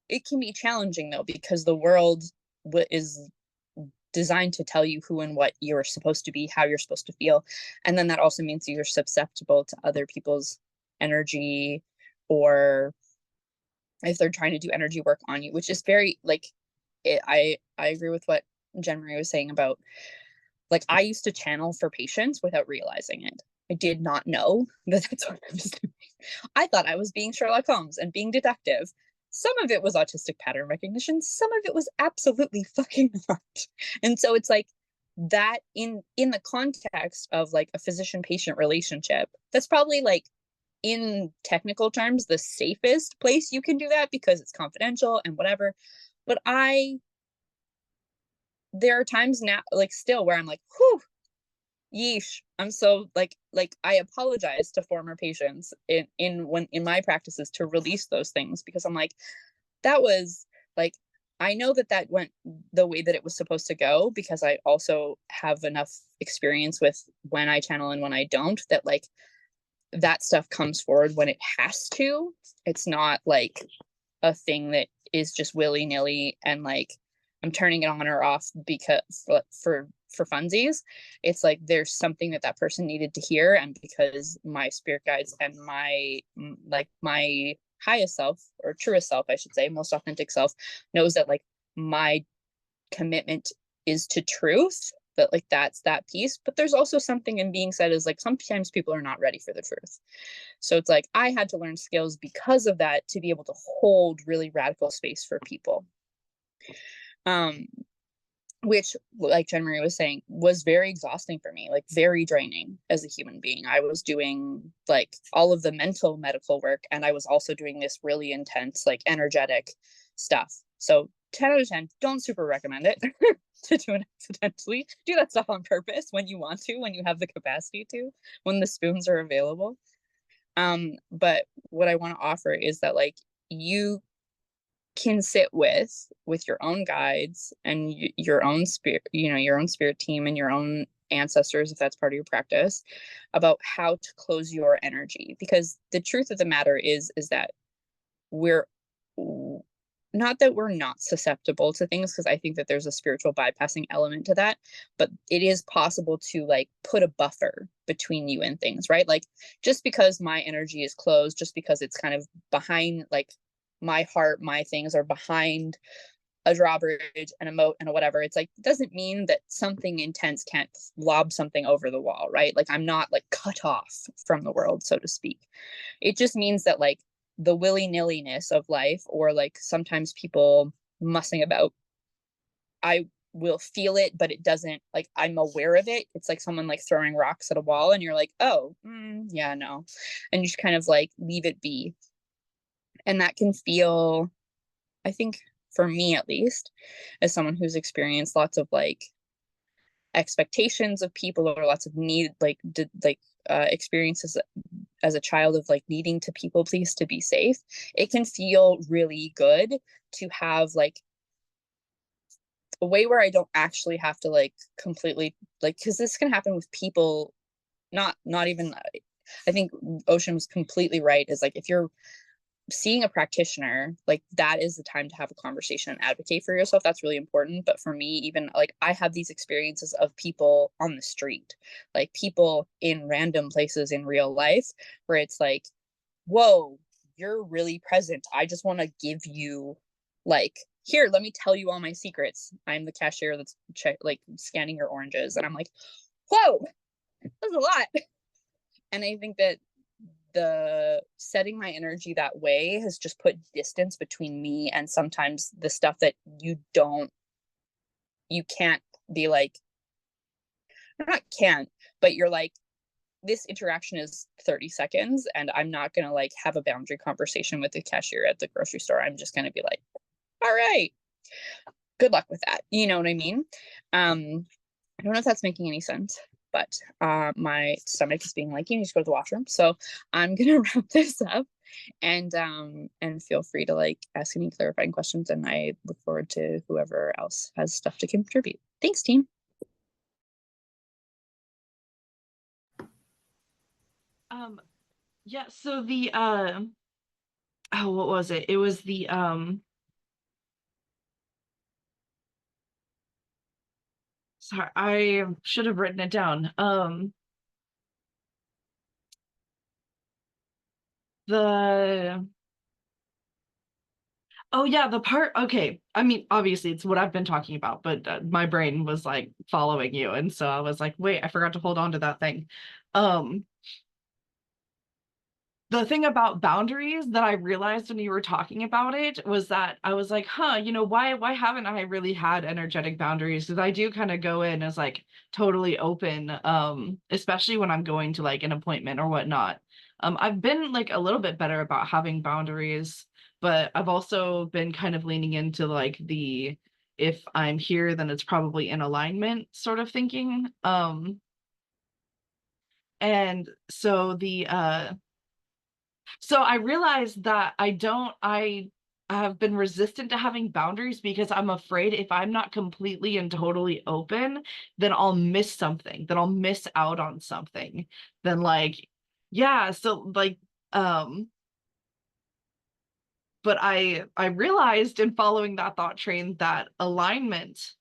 It can be challenging though, because the world is designed to tell you who and what you're supposed to be, how you're supposed to feel. And then that also means that you're susceptible to other people's energy, or if they're trying to do energy work on you, which is very, like, I agree with what Jen Marie was saying about, like, I used to channel for patients without realizing it. I did not know that that's what I was doing. I thought I was being Sherlock Holmes and being detective. Some of it was autistic pattern recognition. Some of it was absolutely fucking not. And so it's like that in the context of, like, a physician-patient relationship, that's probably, like, in technical terms, the safest place you can do that because it's confidential and whatever. But there are times now, like, still where I'm like, whew, yeesh. I'm so, like I apologize to former patients in my practices to release those things, because I'm like, that was, like, I know that went the way that it was supposed to go, because I also have enough experience with when I channel and when I don't, that, like, that stuff comes forward when it has to. It's not like a thing that is just willy-nilly and, like, I'm turning it on or off because for funsies. It's like there's something that person needed to hear, and because my spirit guides and my highest self, or truest self, I should say, most authentic self, knows that, like, my commitment is to truth, that, like, that's that piece. But there's also something in being said is, like, sometimes people are not ready for the truth. So it's like I had to learn skills because of that to be able to hold really radical space for people. Which, like Jen Marie was saying, was very exhausting for me, like, very draining as a human being. I was doing, like, all of the mental medical work, and I was also doing this really intense, like, energetic stuff. So 10 out of 10, don't super recommend it to do it accidentally. Do that stuff on purpose when you want to, when you have the capacity to, when the spoons are available. But what I want to offer is that, like, you can sit with your own guides and your own spirit, your own spirit team and your own ancestors, if that's part of your practice, about how to close your energy. Because the truth of the matter is that we're not that we're not susceptible to things, because I think that there's a spiritual bypassing element to that, but it is possible to, like, put a buffer between you and things, right? Like just because my energy is closed, just because it's kind of behind, like my heart, my things are behind a drawbridge and a moat and a whatever, it's like, it doesn't mean that something intense can't lob something over the wall, right? Like I'm not like cut off from the world, so to speak. It just means that like the willy-nilliness of life, or like sometimes people mussing about, I will feel it, but it doesn't, like I'm aware of it. It's like someone like throwing rocks at a wall and you're like, oh, yeah, no. And you just kind of like leave it be. And that can feel, I think for me at least, as someone who's experienced lots of like expectations of people, or lots of need, like experiences as a child of like needing to people please to be safe, it can feel really good to have like a way where I don't actually have to like completely, like, because this can happen with people, not even, I think Ocean was completely right, is like if you're seeing a practitioner, like that is the time to have a conversation and advocate for yourself. That's really important. But for me, even like I have these experiences of people on the street, like people in random places in real life, where it's like, whoa, you're really present. I just want to give you, like, here, let me tell you all my secrets. I'm the cashier that's like scanning your oranges. And I'm like, whoa, that's a lot. And I think that the setting my energy that way has just put distance between me and sometimes the stuff that you can't be like, not can't, but you're like, this interaction is 30 seconds and I'm not going to like have a boundary conversation with the cashier at the grocery store. I'm just going to be like, all right, good luck with that. You know what I mean? I don't know if that's making any sense, but my stomach is being like, you need to go to the washroom. So I'm gonna wrap this up, and feel free to like ask any clarifying questions, and I look forward to whoever else has stuff to contribute. Thanks, team.
Yeah, so the oh, what was it? It was the sorry, I should have written it down. The Oh yeah, the part, okay. I mean, obviously it's what I've been talking about, but my brain was like following you, and so I was like, wait, I forgot to hold on to that thing. The thing about boundaries that I realized when you were talking about it was that I was like, huh, why haven't I really had energetic boundaries? Because I do kind of go in as like totally open, especially when I'm going to like an appointment or whatnot. I've been like a little bit better about having boundaries, but I've also been kind of leaning into like the if I'm here, then it's probably in alignment sort of thinking. And so so I realized that I have been resistant to having boundaries because I'm afraid if I'm not completely and totally open, then I'll miss something, then I'll miss out on something. Then like, yeah, so like, but I realized in following that thought train that alignment,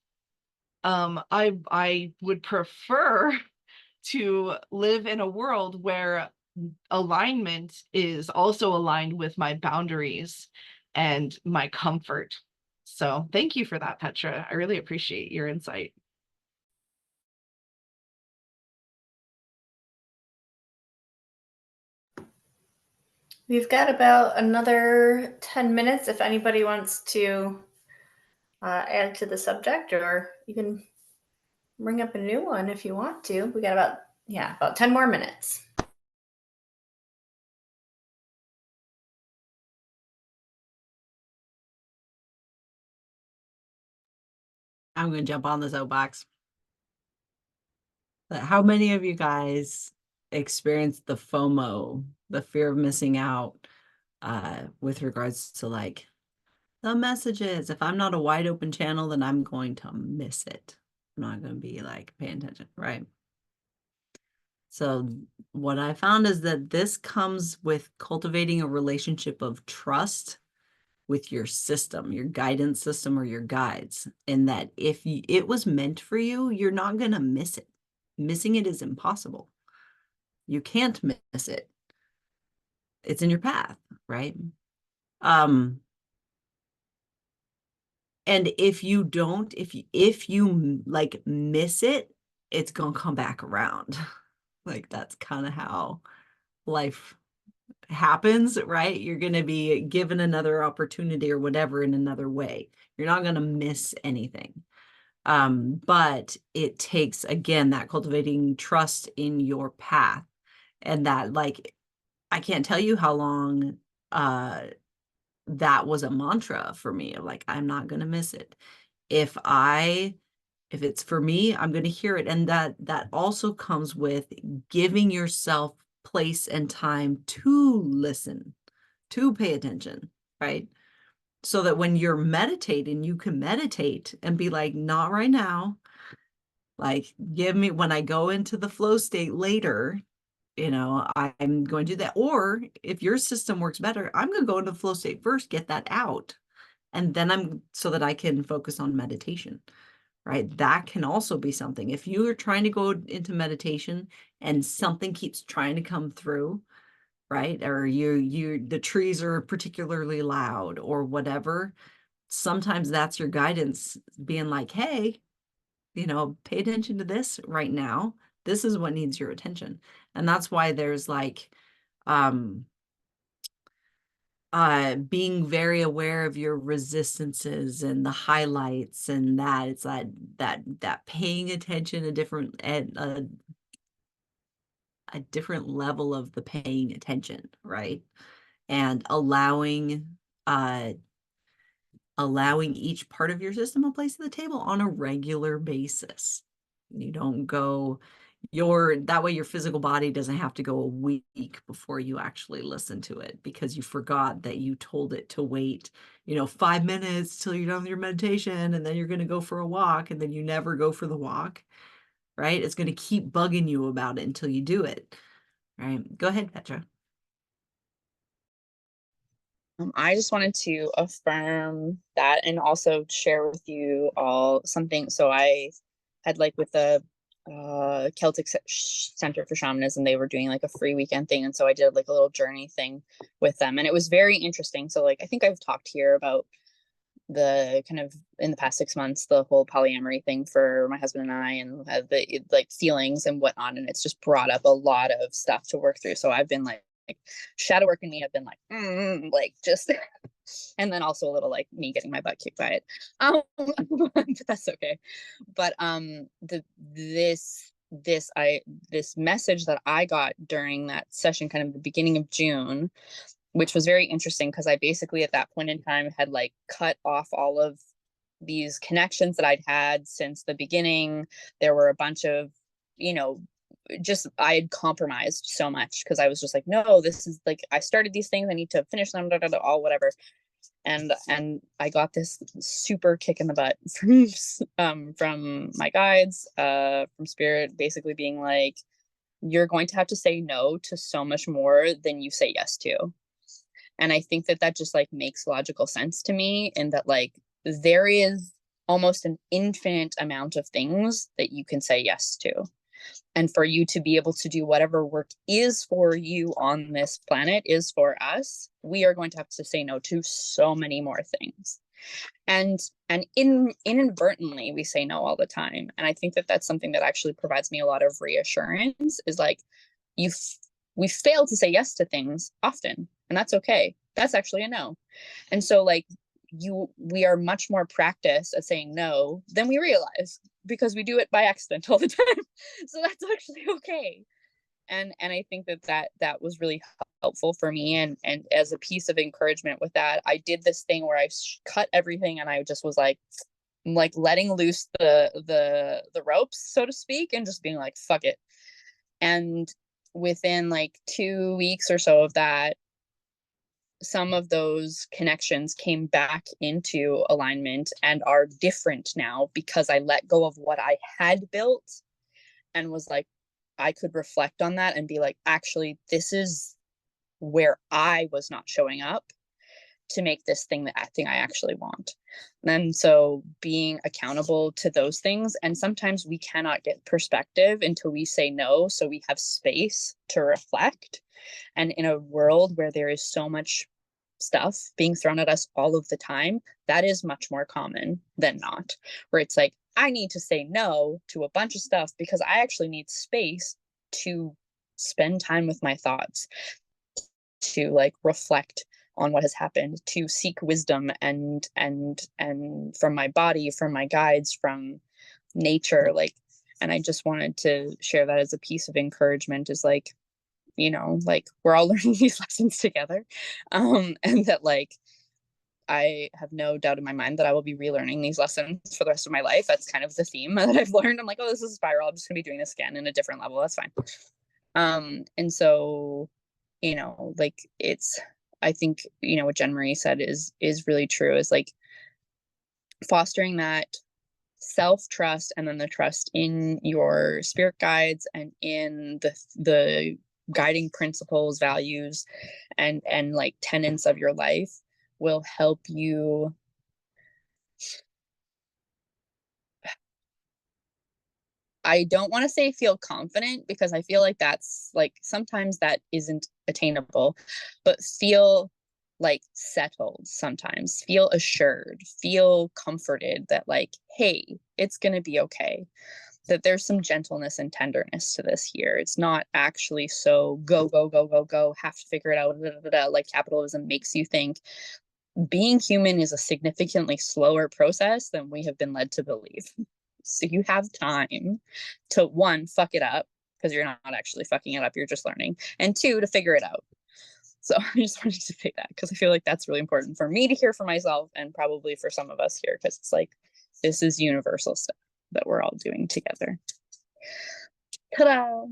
I would prefer to live in a world where alignment is also aligned with my boundaries and my comfort. So thank you for that, Petra. I really appreciate your insight.
We've got about another 10 minutes if anybody wants to add to the subject, or you can bring up a new one if you want to. We got about 10 more minutes.
I'm going to jump on the soapbox. How many of you guys experienced the FOMO, the fear of missing out, with regards to like the messages? If I'm not a wide open channel, then I'm going to miss it. I'm not going to be like paying attention, right? So what I found is that this comes with cultivating a relationship of trust with your system, your guidance system, or your guides, and that if it was meant for you, you're not going to miss it. Missing it is impossible. You can't miss it. It's in your path, right? And if you don't, if you like miss it, it's gonna come back around. Like that's kind of how life happens, right? You're gonna be given another opportunity or whatever in another way. You're not gonna miss anything. But it takes, again, that cultivating trust in your path. And that, like, I can't tell you how long that was a mantra for me of like, I'm not gonna miss it. If it's for me, I'm going to hear it. And that also comes with giving yourself place and time to listen, to pay attention, right? So that when you're meditating, you can meditate and be like, not right now. Like, give me, when I go into the flow state later, I'm going to do that. Or if your system works better, I'm going to go into the flow state first, get that out. And then so that I can focus on meditation. Right? That can also be something. If you are trying to go into meditation and something keeps trying to come through, right? Or the trees are particularly loud or whatever, sometimes that's your guidance being like, hey, pay attention to this right now. This is what needs your attention. And that's why there's like, being very aware of your resistances and the highlights, and that it's that paying attention a different level of the paying attention, right? And allowing each part of your system a place at the table on a regular basis. You don't go that way your physical body doesn't have to go a week before you actually listen to it because you forgot that you told it to wait, 5 minutes till you're done with your meditation, and then you're going to go for a walk, and then you never go for the walk, right? It's going to keep bugging you about it until you do it, right? Go ahead, Petra.
I just wanted to affirm that and also share with you all something. So I had with the Celtic Center for Shamanism, they were doing like a free weekend thing. And so I did like a little journey thing with them. And it was very interesting. So I think I've talked here about the kind of in the past 6 months, the whole polyamory thing for my husband and I, and the feelings and whatnot. And it's just brought up a lot of stuff to work through. So I've been like shadow working me. I've been just, and then also a little me getting my butt kicked by it. But that's okay. But this message that I got during that session, kind of the beginning of June, which was very interesting because I basically at that point in time had cut off all of these connections that I'd had since the beginning. There were a bunch of, I had compromised so much because I was just no, this is I started these things, I need to finish them, all whatever. And I got this super kick in the butt from my guides, from spirit, basically being you're going to have to say no to so much more than you say yes to. And I think that just makes logical sense to me, in that there is almost an infinite amount of things that you can say yes to. And for you to be able to do whatever work is for you on this planet, is for us, we are going to have to say no to so many more things. And inadvertently, we say no all the time. And I think that that's something that actually provides me a lot of reassurance, is we fail to say yes to things often, and that's okay. That's actually a no. And so we are much more practiced at saying no than we realize, because we do it by accident all the time. So that's actually okay. And I think that was really helpful for me. And as a piece of encouragement with that, I did this thing where I cut everything, and I just was letting loose the ropes, so to speak, and just being fuck it. And within 2 weeks or so of that, some of those connections came back into alignment and are different now, because I let go of what I had built and was I could reflect on that and be actually, this is where I was not showing up to make this thing the thing I actually want. And so being accountable to those things, and sometimes we cannot get perspective until we say no, so we have space to reflect. And in a world where there is so much stuff being thrown at us all of the time, that is much more common than not, where it's like, I need to say no to a bunch of stuff because I actually need space to spend time with my thoughts, to like reflect on what has happened, to seek wisdom and from my body, from my guides, from nature. Like, and I just wanted to share that as a piece of encouragement, is like, you know, like we're all learning these lessons together. And that like I have no doubt in my mind that I will be relearning these lessons for the rest of my life. That's kind of the theme that I've learned. I'm like, oh, this is a spiral. I'm just gonna be doing this again in a different level. That's fine. And so, you know, like it's, I think, you know, what Jen Marie said is really true, is like fostering that self-trust, and then the trust in your spirit guides and in the guiding principles, values, and like tenets of your life will help you I don't want to say feel confident, because I feel like that's like sometimes that isn't attainable, but feel like settled, sometimes feel assured, feel comforted that like, hey, it's going to be okay. That there's some gentleness and tenderness to this here. It's not actually so go, go, go, go, go, have to figure it out, like capitalism makes you think. Being human is a significantly slower process than we have been led to believe. So you have time to, one, fuck it up, because you're not actually fucking it up, you're just learning, and two, to figure it out. So I just wanted to say that because I feel like that's really important for me to hear for myself, and probably for some of us here, because it's like, this is universal stuff that we're all doing together. Ta-da!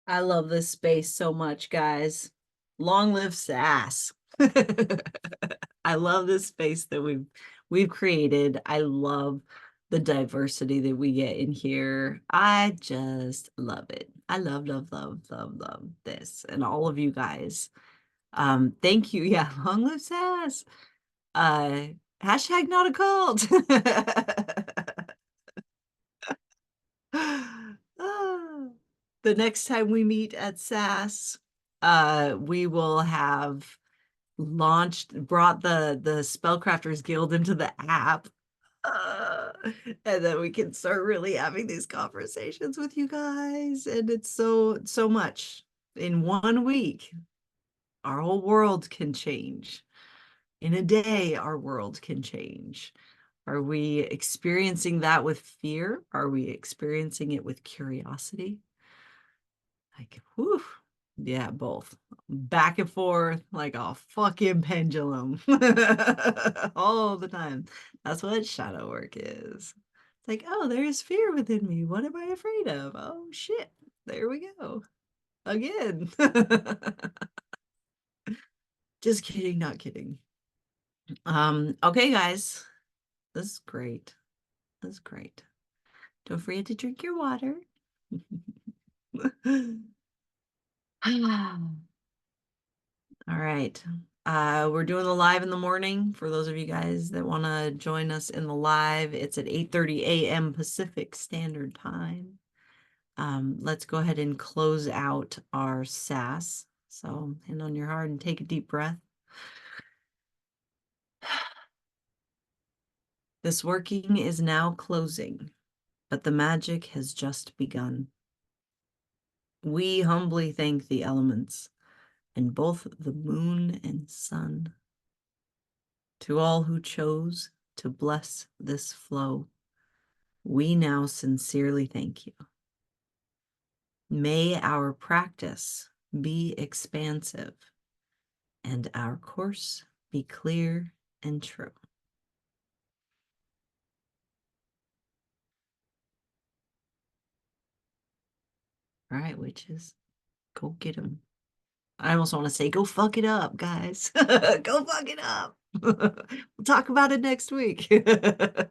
I love this space so much, guys. Long live SASS. I love this space that we've created. I love the diversity that we get in here. I just love it. I love, love, love, love, love this, and all of you guys. Thank you. Yeah, long live SASS. Hashtag not a cult. The next time we meet at SASS, we will have brought the Spellcrafters Guild into the app. And then we can start really having these conversations with you guys. And it's so much. In 1 week, our whole world can change. In a day, our world can change. Are we experiencing that with fear? Are we experiencing it with curiosity? Like, whew. Yeah, both. Back and forth like a fucking pendulum. All the time. That's what shadow work is. It's like, oh, there's fear within me. What am I afraid of? Oh, shit. There we go. Again. Just kidding, not kidding. Okay, guys. This is great. This is great. Don't forget to drink your water. All right. We're doing the live in the morning. For those of you guys that want to join us in the live, it's at 8:30 a.m. Pacific Standard Time. Let's go ahead and close out our SASS. So hand on your heart and take a deep breath. This working is now closing, but the magic has just begun. We humbly thank the elements, and both the moon and sun. To all who chose to bless this flow, we now sincerely thank you. May our practice be expansive and our course be clear and true. All right, witches, go get them. I almost want to say, go fuck it up, guys. Go fuck it up. We'll talk about it next week. Bye.